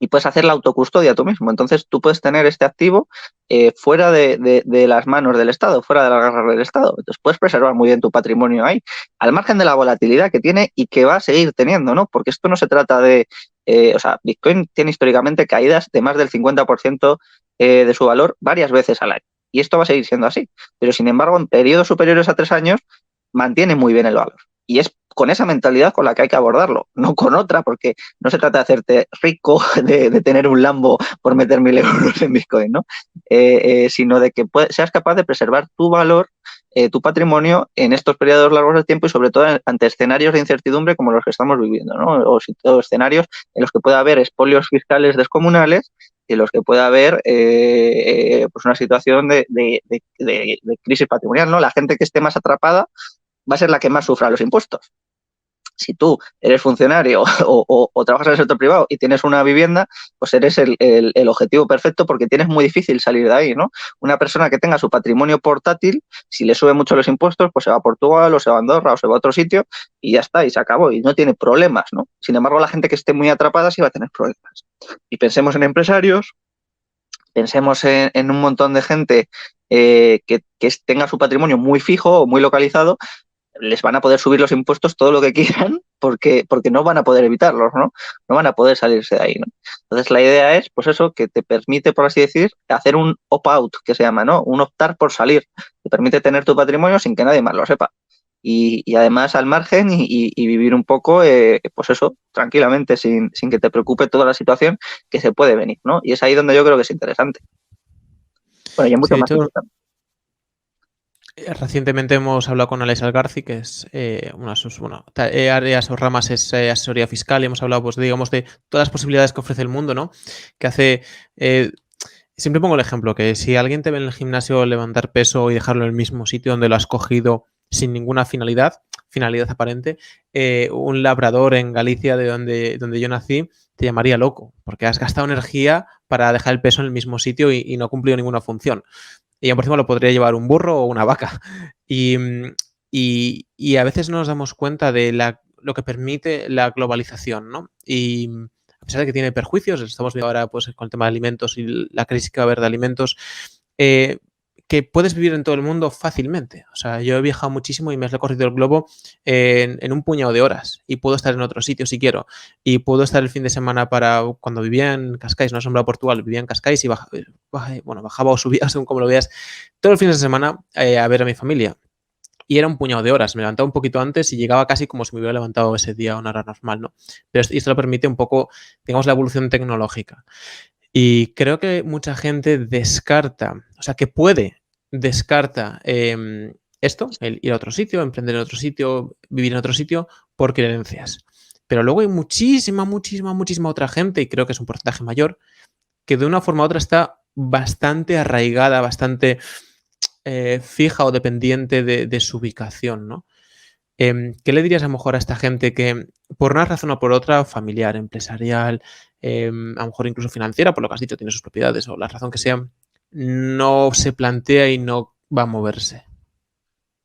Y puedes hacer la autocustodia tú mismo. Entonces tú puedes tener este activo fuera de las manos del Estado, fuera de las garras del Estado. Entonces puedes preservar muy bien tu patrimonio ahí, al margen de la volatilidad que tiene y que va a seguir teniendo, ¿no? Porque esto no se trata de... o sea, Bitcoin tiene históricamente caídas de más del 50% de su valor varias veces al año. Y esto va a seguir siendo así. Pero sin embargo, en periodos superiores a 3 años, mantiene muy bien el valor. Y es con esa mentalidad con la que hay que abordarlo, no con otra, porque no se trata de hacerte rico, de tener un Lambo por meter 1.000 euros en Bitcoin, ¿no? Sino de que seas capaz de preservar tu valor, tu patrimonio en estos periodos largos de tiempo y sobre todo ante escenarios de incertidumbre como los que estamos viviendo, ¿no? O escenarios en los que pueda haber expolios fiscales descomunales y en los que pueda haber pues una situación de crisis patrimonial, ¿no? La gente que esté más atrapada va a ser la que más sufra los impuestos. Si tú eres funcionario o trabajas en el sector privado y tienes una vivienda, pues eres el objetivo perfecto porque tienes muy difícil salir de ahí, ¿no? Una persona que tenga su patrimonio portátil, si le sube mucho los impuestos, pues se va a Portugal o se va a Andorra o se va a otro sitio y ya está, y se acabó, y no tiene problemas, ¿no? Sin embargo, la gente que esté muy atrapada sí va a tener problemas. Y pensemos en empresarios, pensemos en un montón de gente que tenga su patrimonio muy fijo o muy localizado, les van a poder subir los impuestos todo lo que quieran porque no van a poder evitarlos, ¿no? No van a poder salirse de ahí, ¿no? Entonces la idea es, pues eso, que te permite, por así decir, hacer un opt-out, que se llama, ¿no? Un optar por salir. Te permite tener tu patrimonio sin que nadie más lo sepa. Y además al margen y vivir un poco, pues eso, tranquilamente, sin que te preocupe toda la situación que se puede venir, ¿no? Y es ahí donde yo creo que es interesante. Bueno, y es Sí, mucho de más hecho, importante. recientemente hemos hablado con Alex Algarci, que es una de sus áreas o ramas es asesoría fiscal, y hemos hablado, pues, digamos, de todas las posibilidades que ofrece el mundo, ¿no? Que hace. Siempre pongo el ejemplo, que si alguien te ve en el gimnasio levantar peso y dejarlo en el mismo sitio donde lo has cogido sin ninguna finalidad aparente, un labrador en Galicia, de donde yo nací, te llamaría loco, porque has gastado energía para dejar el peso en el mismo sitio y no ha cumplido ninguna función. Y ya por encima lo podría llevar un burro o una vaca. Y a veces no nos damos cuenta de lo que permite la globalización, ¿no? Y a pesar de que tiene perjuicios, estamos viendo ahora, pues, con el tema de alimentos y la crisis que va a haber de alimentos, que puedes vivir en todo el mundo fácilmente. O sea, yo he viajado muchísimo y me he recorrido el globo en un puñado de horas y puedo estar en otro sitio si quiero. Y puedo estar el fin de semana cuando vivía en Cascais, no Sombra Portugal, vivía en Cascais y bajaba o subía, según como lo veas, todo el fin de semana a ver a mi familia. Y era un puñado de horas. Me levantaba un poquito antes y llegaba casi como si me hubiera levantado ese día a una hora normal, ¿no? Pero esto lo permite un poco, digamos, la evolución tecnológica. Y creo que mucha gente descarta, o sea, que descarta esto, el ir a otro sitio, emprender en otro sitio, vivir en otro sitio, por creencias. Pero luego hay muchísima otra gente, y creo que es un porcentaje mayor, que de una forma u otra está bastante arraigada, bastante fija o dependiente de su ubicación, ¿no? ¿Qué le dirías a lo mejor a esta gente que por una razón o por otra, familiar, empresarial, a lo mejor incluso financiera, por lo que has dicho, tiene sus propiedades o la razón que sea, no se plantea y no va a moverse?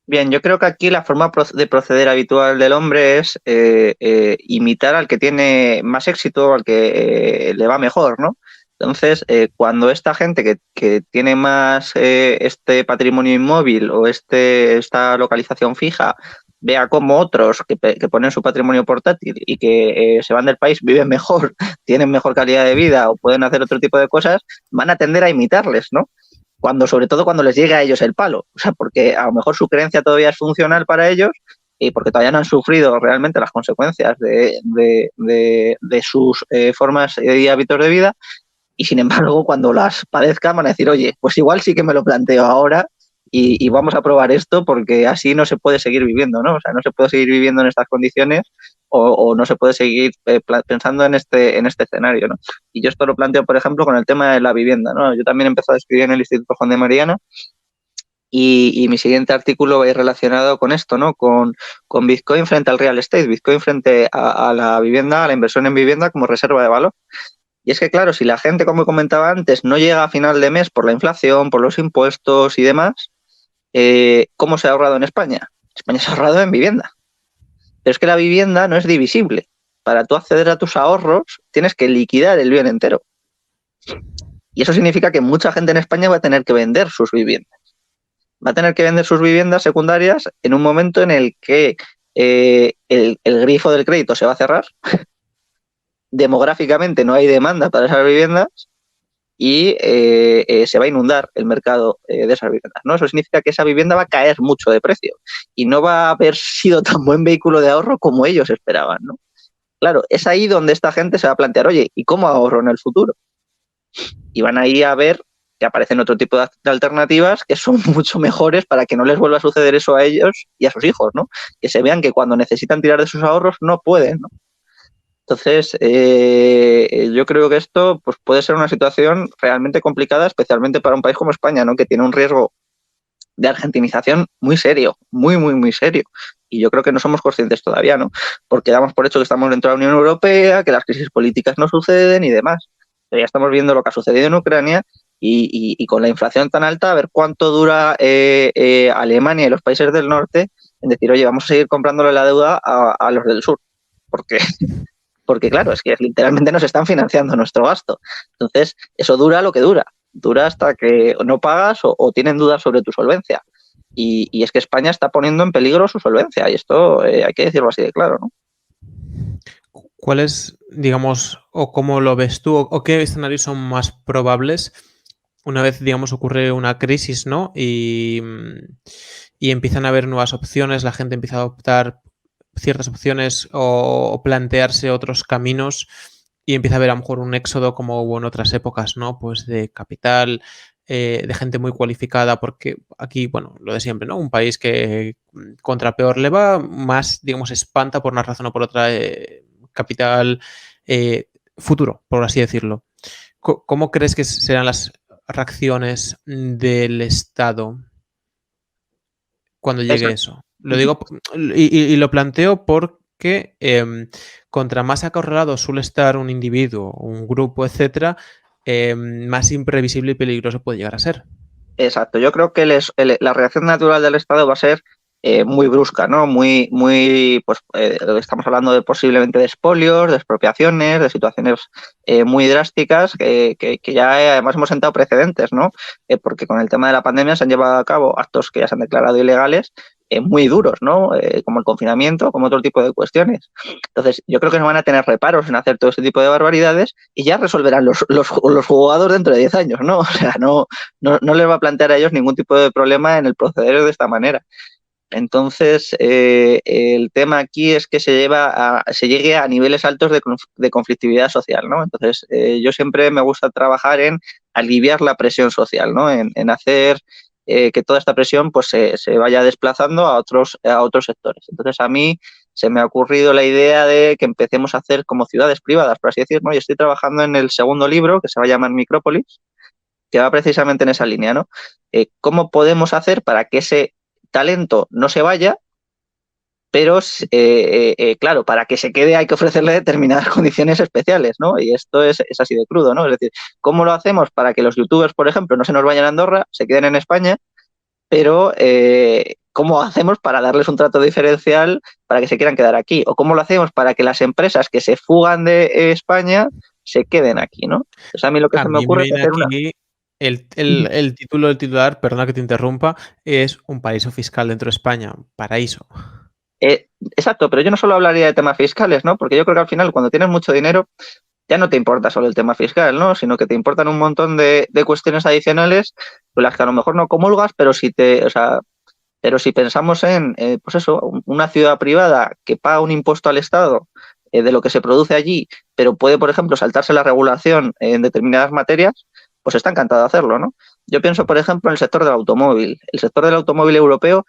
Bien, yo creo que aquí la forma de proceder habitual del hombre es imitar al que tiene más éxito, al que le va mejor, ¿no? Entonces, cuando esta gente que tiene más este patrimonio inmóvil o esta localización fija vea como otros que ponen su patrimonio portátil y que se van del país, viven mejor, tienen mejor calidad de vida o pueden hacer otro tipo de cosas, van a tender a imitarles, ¿no? Sobre todo cuando les llega a ellos el palo, o sea, porque a lo mejor su creencia todavía es funcional para ellos y porque todavía no han sufrido realmente las consecuencias de sus formas y hábitos de vida, y sin embargo cuando las padezcan van a decir, oye, pues igual sí que me lo planteo ahora y vamos a probar esto porque así no se puede seguir viviendo, ¿no? O sea, no se puede seguir viviendo en estas condiciones o no se puede seguir pensando en este escenario, ¿no? Y yo esto lo planteo, por ejemplo, con el tema de la vivienda, ¿no? Yo también he empezado a escribir en el Instituto Juan de Mariana y mi siguiente artículo va a ir relacionado con esto, ¿no? Con Bitcoin frente al real estate, Bitcoin frente a la vivienda, a la inversión en vivienda como reserva de valor. Y es que, claro, si la gente, como comentaba antes, no llega a final de mes por la inflación, por los impuestos y demás, ¿cómo se ha ahorrado en España? España se ha ahorrado en vivienda. Pero es que la vivienda no es divisible. Para tú acceder a tus ahorros, tienes que liquidar el bien entero. Y eso significa que mucha gente en España va a tener que vender sus viviendas. Va a tener que vender sus viviendas secundarias en un momento en el que el grifo del crédito se va a cerrar, demográficamente no hay demanda para esas viviendas y se va a inundar el mercado de esas viviendas, ¿no? Eso significa que esa vivienda va a caer mucho de precio y no va a haber sido tan buen vehículo de ahorro como ellos esperaban, ¿no? Claro, es ahí donde esta gente se va a plantear, oye, ¿y cómo ahorro en el futuro? Y van ahí a ver que aparecen otro tipo de alternativas que son mucho mejores para que no les vuelva a suceder eso a ellos y a sus hijos, ¿no? Que se vean que cuando necesitan tirar de sus ahorros no pueden, ¿no? Entonces, yo creo que esto pues, puede ser una situación realmente complicada, especialmente para un país como España, ¿no? Que tiene un riesgo de argentinización muy serio, muy, muy, muy serio. Y yo creo que no somos conscientes todavía, ¿no? Porque damos por hecho que estamos dentro de la Unión Europea, que las crisis políticas no suceden y demás. Pero ya estamos viendo lo que ha sucedido en Ucrania y con la inflación tan alta, a ver cuánto dura Alemania y los países del norte en decir, oye, vamos a seguir comprándole la deuda a los del sur. Porque claro, es que literalmente nos están financiando nuestro gasto. Entonces, eso dura lo que dura. Dura hasta que no pagas o tienen dudas sobre tu solvencia. Y es que España está poniendo en peligro su solvencia. Y esto hay que decirlo así de claro, ¿no? ¿Cuáles, digamos, o cómo lo ves tú, o qué escenarios son más probables una vez, digamos, ocurre una crisis, ¿no? Y empiezan a haber nuevas opciones, la gente empieza a adoptar ciertas opciones o plantearse otros caminos y empieza a haber a lo mejor un éxodo como hubo en otras épocas, ¿no? Pues de capital, de gente muy cualificada, porque aquí, bueno, lo de siempre, ¿no? Un país que contra peor le va, más, digamos, espanta por una razón o por otra capital futuro, por así decirlo. ¿Cómo crees que serán las reacciones del Estado cuando llegue Eso. eso? Lo digo y lo planteo porque contra más acorralado suele estar un individuo, un grupo, etcétera, más imprevisible y peligroso puede llegar a ser. Exacto, yo creo que la reacción natural del Estado va a ser muy brusca, ¿no? Muy, muy, pues estamos hablando de posiblemente de expolios, de expropiaciones, de situaciones muy drásticas que ya además hemos sentado precedentes, ¿no? Porque con el tema de la pandemia se han llevado a cabo actos que ya se han declarado ilegales muy duros, ¿no? Como el confinamiento, como otro tipo de cuestiones. Entonces, yo creo que no van a tener reparos en hacer todo ese tipo de barbaridades y ya resolverán los jugados dentro de 10 años, ¿no? O sea, no les va a plantear a ellos ningún tipo de problema en el proceder de esta manera. Entonces, el tema aquí es que se llegue a niveles altos de conflictividad social, ¿no? Entonces, yo siempre me gusta trabajar en aliviar la presión social, ¿no? En hacer que toda esta presión pues, se vaya desplazando a otros sectores. Entonces, a mí se me ha ocurrido la idea de que empecemos a hacer como ciudades privadas, por así decirlo, ¿no? Y estoy trabajando en el segundo libro, que se va a llamar Micrópolis, que va precisamente en esa línea, ¿no? ¿Cómo podemos hacer para que ese talento no se vaya? Pero, claro, para que se quede hay que ofrecerle determinadas condiciones especiales, ¿no? Y esto es así de crudo, ¿no? Es decir, ¿cómo lo hacemos para que los youtubers, por ejemplo, no se nos vayan a Andorra, se queden en España, pero ¿cómo hacemos para darles un trato diferencial para que se quieran quedar aquí? ¿O cómo lo hacemos para que las empresas que se fugan de España se queden aquí, ¿no? Entonces, a mí lo que A se me mí me ocurre es viene hacer una... aquí el título del titular, perdona que te interrumpa, es un paraíso fiscal dentro de España, paraíso. Exacto, pero yo no solo hablaría de temas fiscales, ¿no? Porque yo creo que al final, cuando tienes mucho dinero, ya no te importa solo el tema fiscal, ¿no? Sino que te importan un montón de cuestiones adicionales con las que a lo mejor no comulgas, pero pero si pensamos en, pues eso, una ciudad privada que paga un impuesto al Estado de lo que se produce allí, pero puede, por ejemplo, saltarse la regulación en determinadas materias, pues está encantado de hacerlo, ¿no? Yo pienso, por ejemplo, en el sector del automóvil. El sector del automóvil europeo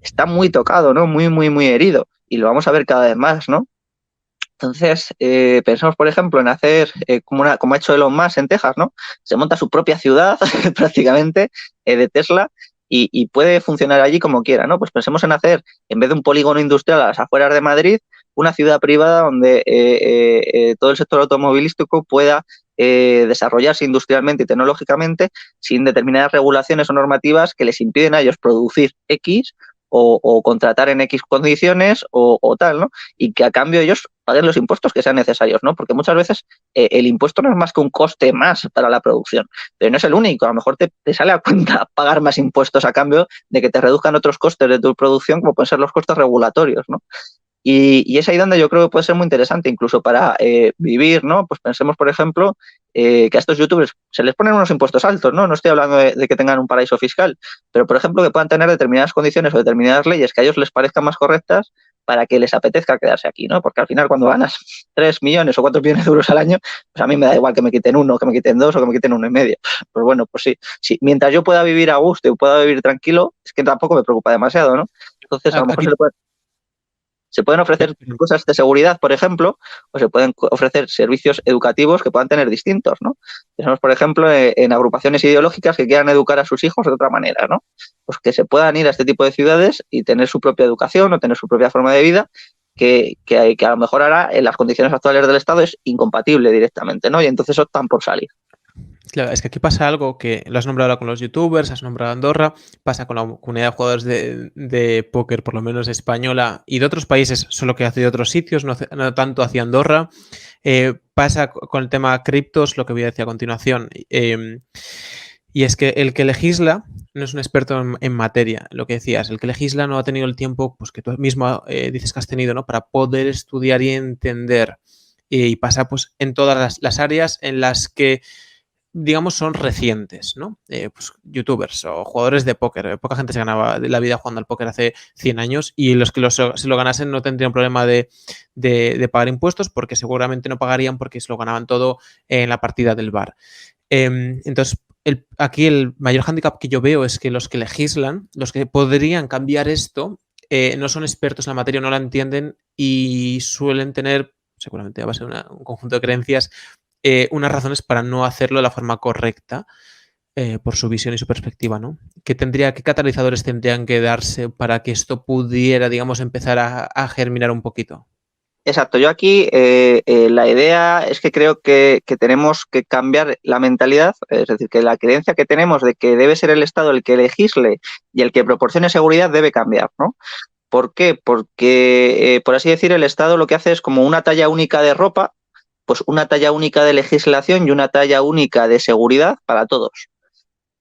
está muy tocado, ¿no? Muy, muy, muy herido. Y lo vamos a ver cada vez más, ¿no? Entonces, pensamos, por ejemplo, en hacer como ha hecho Elon Musk en Texas, ¿no? Se monta su propia ciudad prácticamente de Tesla y puede funcionar allí como quiera, ¿no? Pues pensemos en hacer, en vez de un polígono industrial a las afueras de Madrid, una ciudad privada donde todo el sector automovilístico pueda desarrollarse industrialmente y tecnológicamente sin determinadas regulaciones o normativas que les impiden a ellos producir X o contratar en X condiciones o tal, ¿no? Y que a cambio ellos paguen los impuestos que sean necesarios, ¿no? Porque muchas veces el impuesto no es más que un coste más para la producción, pero no es el único. A lo mejor te sale a cuenta pagar más impuestos a cambio de que te reduzcan otros costes de tu producción, como pueden ser los costes regulatorios, ¿no? Y es ahí donde yo creo que puede ser muy interesante, incluso para vivir, ¿no? Pues pensemos, por ejemplo, que a estos youtubers se les ponen unos impuestos altos, ¿no? No estoy hablando de que tengan un paraíso fiscal, pero, por ejemplo, que puedan tener determinadas condiciones o determinadas leyes que a ellos les parezcan más correctas para que les apetezca quedarse aquí, ¿no? Porque al final, cuando ganas 3 millones o 4 millones de euros al año, pues a mí me da igual que me quiten uno, que me quiten dos o que me quiten uno y medio. Pues bueno, pues sí. Mientras yo pueda vivir a gusto y pueda vivir tranquilo, es que tampoco me preocupa demasiado, ¿no? Entonces, a lo mejor Aquí, se pueden ofrecer cosas de seguridad, por ejemplo, o se pueden ofrecer servicios educativos que puedan tener distintos, ¿no? Pensamos, por ejemplo, en agrupaciones ideológicas que quieran educar a sus hijos de otra manera, ¿no? Pues que se puedan ir a este tipo de ciudades y tener su propia educación o tener su propia forma de vida que a lo mejor ahora en las condiciones actuales del Estado es incompatible directamente, ¿no? Y entonces optan por salir. claro, es que aquí pasa algo que lo has nombrado ahora con los youtubers, has nombrado Andorra, pasa con la comunidad de jugadores de póker, por lo menos española, y de otros países, solo que hace de otros sitios, no tanto hacia Andorra. Pasa con el tema criptos, lo que voy a decir a continuación. Y es que el que legisla no es un experto en materia, lo que decías, el que legisla no ha tenido el tiempo pues, que tú mismo dices que has tenido, ¿no? Para poder estudiar y entender. Y pasa pues, en todas las áreas en las que digamos, son recientes, ¿no? Pues, youtubers o jugadores de póker. Poca gente se ganaba la vida jugando al póker hace 100 años y los que se lo ganasen no tendrían problema de pagar impuestos porque seguramente no pagarían porque se lo ganaban todo en la partida del bar. Entonces, aquí el mayor hándicap que yo veo es que los que legislan, los que podrían cambiar esto, no son expertos en la materia, no la entienden y suelen tener, seguramente a base de un conjunto de creencias, unas razones para no hacerlo de la forma correcta por su visión y su perspectiva, ¿no? ¿Qué catalizadores tendrían que darse para que esto pudiera, digamos, empezar a germinar un poquito? Exacto, yo aquí la idea es que creo que tenemos que cambiar la mentalidad, es decir, que la creencia que tenemos de que debe ser el Estado el que legisle y el que proporcione seguridad debe cambiar, ¿no? ¿Por qué? Porque, por así decir, el Estado lo que hace es como una talla única de ropa, pues una talla única de legislación y una talla única de seguridad para todos.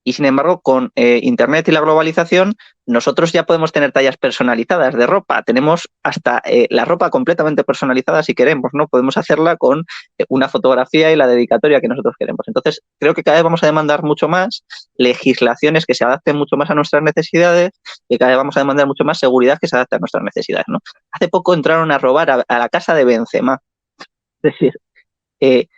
Y sin embargo, con Internet y la globalización, nosotros ya podemos tener tallas personalizadas de ropa. Tenemos hasta la ropa completamente personalizada si queremos, ¿no? Podemos hacerla con una fotografía y la dedicatoria que nosotros queremos. Entonces, creo que cada vez vamos a demandar mucho más legislaciones que se adapten mucho más a nuestras necesidades y cada vez vamos a demandar mucho más seguridad que se adapte a nuestras necesidades, ¿no? Hace poco entraron a robar a la casa de Benzema. Es decir, eh,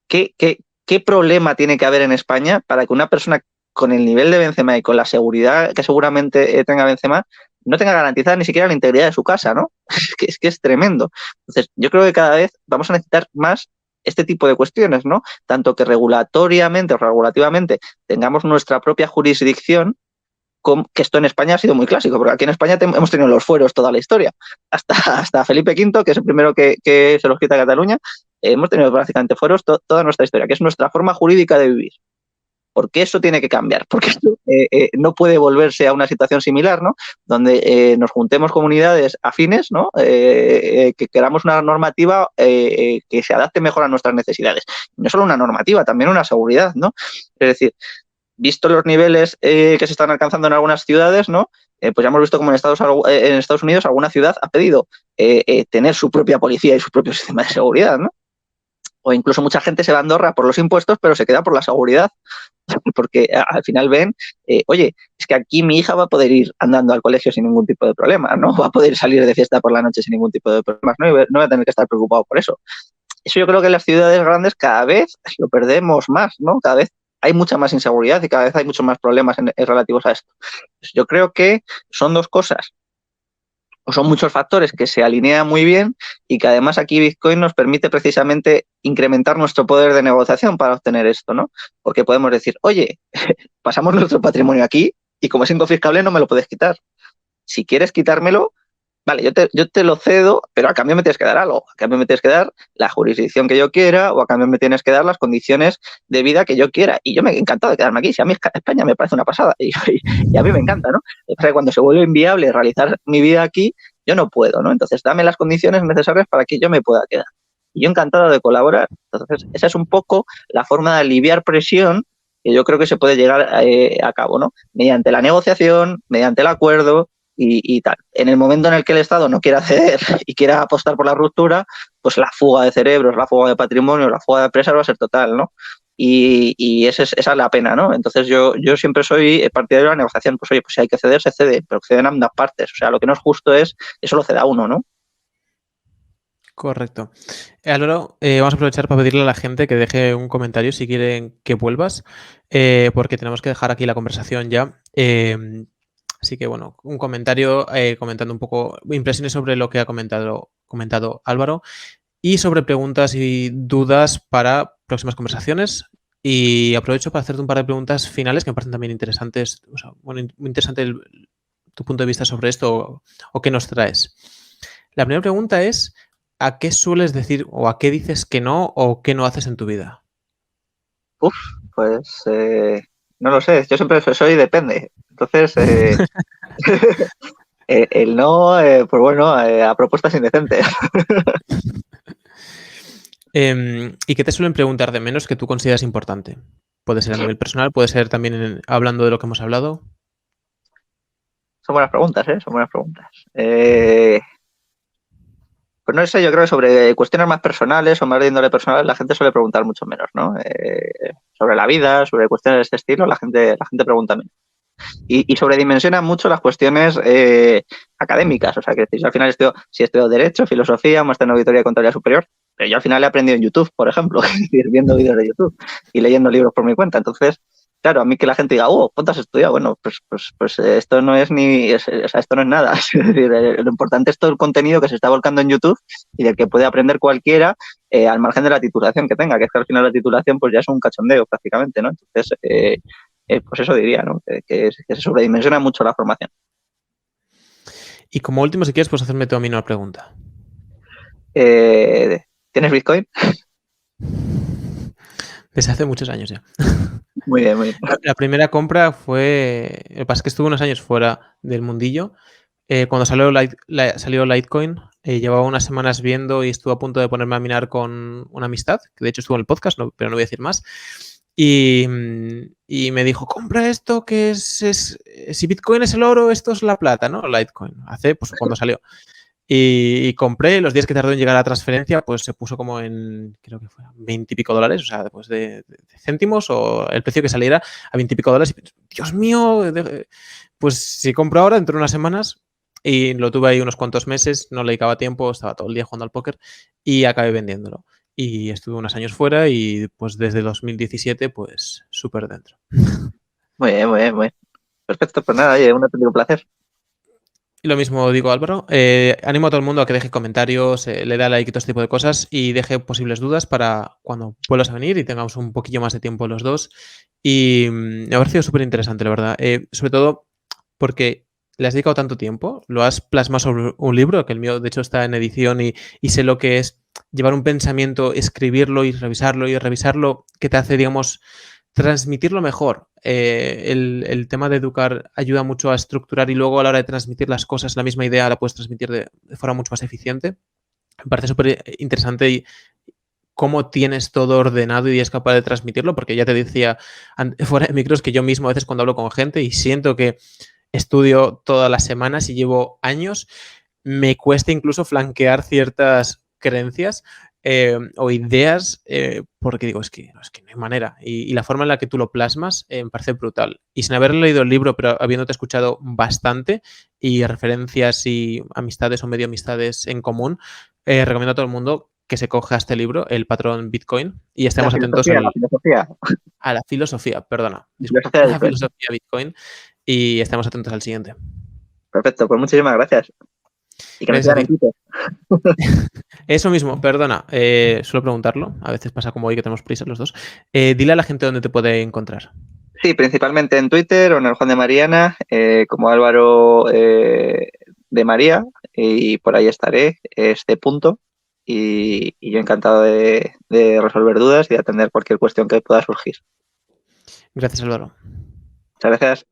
¿qué problema tiene que haber en España para que una persona con el nivel de Benzema y con la seguridad que seguramente tenga Benzema no tenga garantizada ni siquiera la integridad de su casa, ¿no? Es que es tremendo. Entonces, yo creo que cada vez vamos a necesitar más este tipo de cuestiones, ¿no? Tanto que regulatoriamente o regulativamente tengamos nuestra propia jurisdicción, que esto en España ha sido muy clásico, porque aquí en España hemos tenido los fueros toda la historia. Hasta Felipe V, que es el primero que se los quita a Cataluña, hemos tenido prácticamente fueros toda nuestra historia, que es nuestra forma jurídica de vivir. Porque eso tiene que cambiar, porque esto no puede volverse a una situación similar, ¿no? Donde nos juntemos comunidades afines, ¿no? Que queramos una normativa que se adapte mejor a nuestras necesidades. No solo una normativa, también una seguridad, ¿no? Es decir, visto los niveles que se están alcanzando en algunas ciudades, ¿no? Pues ya hemos visto como en Estados Unidos alguna ciudad ha pedido tener su propia policía y su propio sistema de seguridad, ¿no? O incluso mucha gente se va a Andorra por los impuestos, pero se queda por la seguridad, porque al final ven, oye, es que aquí mi hija va a poder ir andando al colegio sin ningún tipo de problema, ¿no? Va a poder salir de fiesta por la noche sin ningún tipo de problemas, ¿no? Y no va a tener que estar preocupado por eso. Eso yo creo que en las ciudades grandes cada vez lo perdemos más, ¿no? Cada vez hay mucha más inseguridad y cada vez hay muchos más problemas relativos a esto. Pues yo creo que son dos cosas, o son muchos factores que se alinean muy bien y que además aquí Bitcoin nos permite precisamente incrementar nuestro poder de negociación para obtener esto, ¿no? Porque podemos decir, oye, pasamos nuestro patrimonio aquí y como es inconfiscable no me lo puedes quitar. Si quieres quitármelo, vale, yo te lo cedo, pero a cambio me tienes que dar algo. A cambio me tienes que dar la jurisdicción que yo quiera o a cambio me tienes que dar las condiciones de vida que yo quiera. Y yo me he encantado de quedarme aquí. Si a mí España me parece una pasada y a mí me encanta, ¿no? O sea, cuando se vuelve inviable realizar mi vida aquí, yo no puedo, ¿no? Entonces, dame las condiciones necesarias para que yo me pueda quedar. Y yo encantado de colaborar. Entonces, esa es un poco la forma de aliviar presión que yo creo que se puede llegar a cabo, ¿no? Mediante la negociación, mediante el acuerdo, y tal. En el momento en el que el Estado no quiera ceder y quiera apostar por la ruptura, pues la fuga de cerebros, la fuga de patrimonio, la fuga de empresas va a ser total, ¿no? Y esa es la pena, ¿no? Entonces yo siempre soy partidario de la negociación. Pues oye, pues si hay que ceder, se cede, pero ceden ambas partes. O sea, lo que no es justo es eso lo ceda uno, ¿no? Correcto. Álvaro, vamos a aprovechar para pedirle a la gente que deje un comentario si quieren que vuelvas, porque tenemos que dejar aquí la conversación ya. Así que, bueno, un comentario comentando un poco impresiones sobre lo que ha comentado Álvaro y sobre preguntas y dudas para próximas conversaciones. Y aprovecho para hacerte un par de preguntas finales que me parecen también interesantes. O sea, bueno, muy interesante tu punto de vista sobre esto o qué nos traes. La primera pregunta es, ¿a qué sueles decir o a qué dices que no o qué no haces en tu vida? Pues no lo sé, yo siempre soy depende. Entonces, el no, pues bueno, a propuestas indecentes. ¿Y qué te suelen preguntar de menos que tú consideras importante? Puede ser a nivel personal, puede ser también hablando de lo que hemos hablado. Son buenas preguntas, ¿eh? Son buenas preguntas. Pues no sé, yo creo que sobre cuestiones más personales o más de índole personal la gente suele preguntar mucho menos, ¿no? Sobre la vida, sobre cuestiones de este estilo, la gente pregunta menos. Y sobredimensiona mucho las cuestiones académicas. O sea, que yo al final sí estudio Derecho, Filosofía, máster en Auditoría y Contabilidad Superior, pero yo al final he aprendido en YouTube, por ejemplo, viendo vídeos de YouTube y leyendo libros por mi cuenta. Entonces, claro, a mí que la gente diga, ¿cuánto has estudiado? Bueno, pues esto no es esto no es nada. Es decir, lo importante es todo el contenido que se está volcando en YouTube y del que puede aprender cualquiera al margen de la titulación que tenga, que es que al final la titulación pues ya es un cachondeo prácticamente, ¿no? Entonces, pues eso diría, ¿no? Que se sobredimensiona mucho la formación. Y como último, si quieres, pues hacerme tú a mí una pregunta. ¿Tienes Bitcoin? Desde hace muchos años ya. Muy bien, muy bien. La primera compra fue... Lo que pasa es que estuve unos años fuera del mundillo. Cuando salió Litecoin, llevaba unas semanas viendo y estuve a punto de ponerme a minar con una amistad, que de hecho estuvo en el podcast, pero no voy a decir más. Y me dijo, compra esto que si Bitcoin es el oro, esto es la plata, ¿no? Litecoin. Pues cuando salió. Y compré, los días que tardó en llegar a la transferencia, pues se puso como en, creo que fue 20 y pico dólares, o sea, después de céntimos o el precio que saliera a 20 y pico dólares. Dios mío, pues si compro ahora, dentro de unas semanas, y lo tuve ahí unos cuantos meses, no le dedicaba tiempo, estaba todo el día jugando al póker y acabé vendiéndolo. Y estuve unos años fuera y pues desde 2017 pues súper dentro. Muy bien, muy bien, muy bien. Perfecto, pues nada, oye, un auténtico placer. lo mismo digo, Álvaro. Animo a todo el mundo a que deje comentarios, le da like y todo este tipo de cosas y deje posibles dudas para cuando vuelvas a venir y tengamos un poquillo más de tiempo los dos. Y me ha parecido súper interesante, la verdad. Sobre todo porque le has dedicado tanto tiempo, lo has plasmado sobre un libro, que el mío de hecho está en edición y sé lo que es llevar un pensamiento, escribirlo y revisarlo, que te hace, digamos, transmitirlo mejor. El tema de educar ayuda mucho a estructurar y luego a la hora de transmitir las cosas, la misma idea la puedes transmitir de forma mucho más eficiente. Me parece súper interesante y cómo tienes todo ordenado y es capaz de transmitirlo, porque ya te decía fuera de micros que yo mismo a veces cuando hablo con gente y siento que estudio todas las semanas y llevo años, me cuesta incluso flanquear ciertas creencias o ideas porque digo, es que no hay manera. Y la forma en la que tú lo plasmas me parece brutal. Y sin haber leído el libro, pero habiéndote escuchado bastante y referencias y amistades o medio amistades en común, recomiendo a todo el mundo que se coja este libro, El Patrón Bitcoin, y La estemos atentos filosofía, la filosofía. a la filosofía, perdona, La disculpa, filosofía de la Bitcoin. filosofía Bitcoin y estemos atentos al siguiente. Perfecto, pues muchísimas gracias. Y que nos Gracias a sigan en ti. Twitter. Eso mismo, perdona, suelo preguntarlo, a veces pasa como hoy que tenemos prisa los dos. Dile a la gente dónde te puede encontrar. Sí, principalmente en Twitter o en el Juan de Mariana, como Álvaro de María, y por ahí estaré, este punto. Y yo encantado de resolver dudas y de atender cualquier cuestión que pueda surgir. Gracias, Álvaro. Muchas gracias.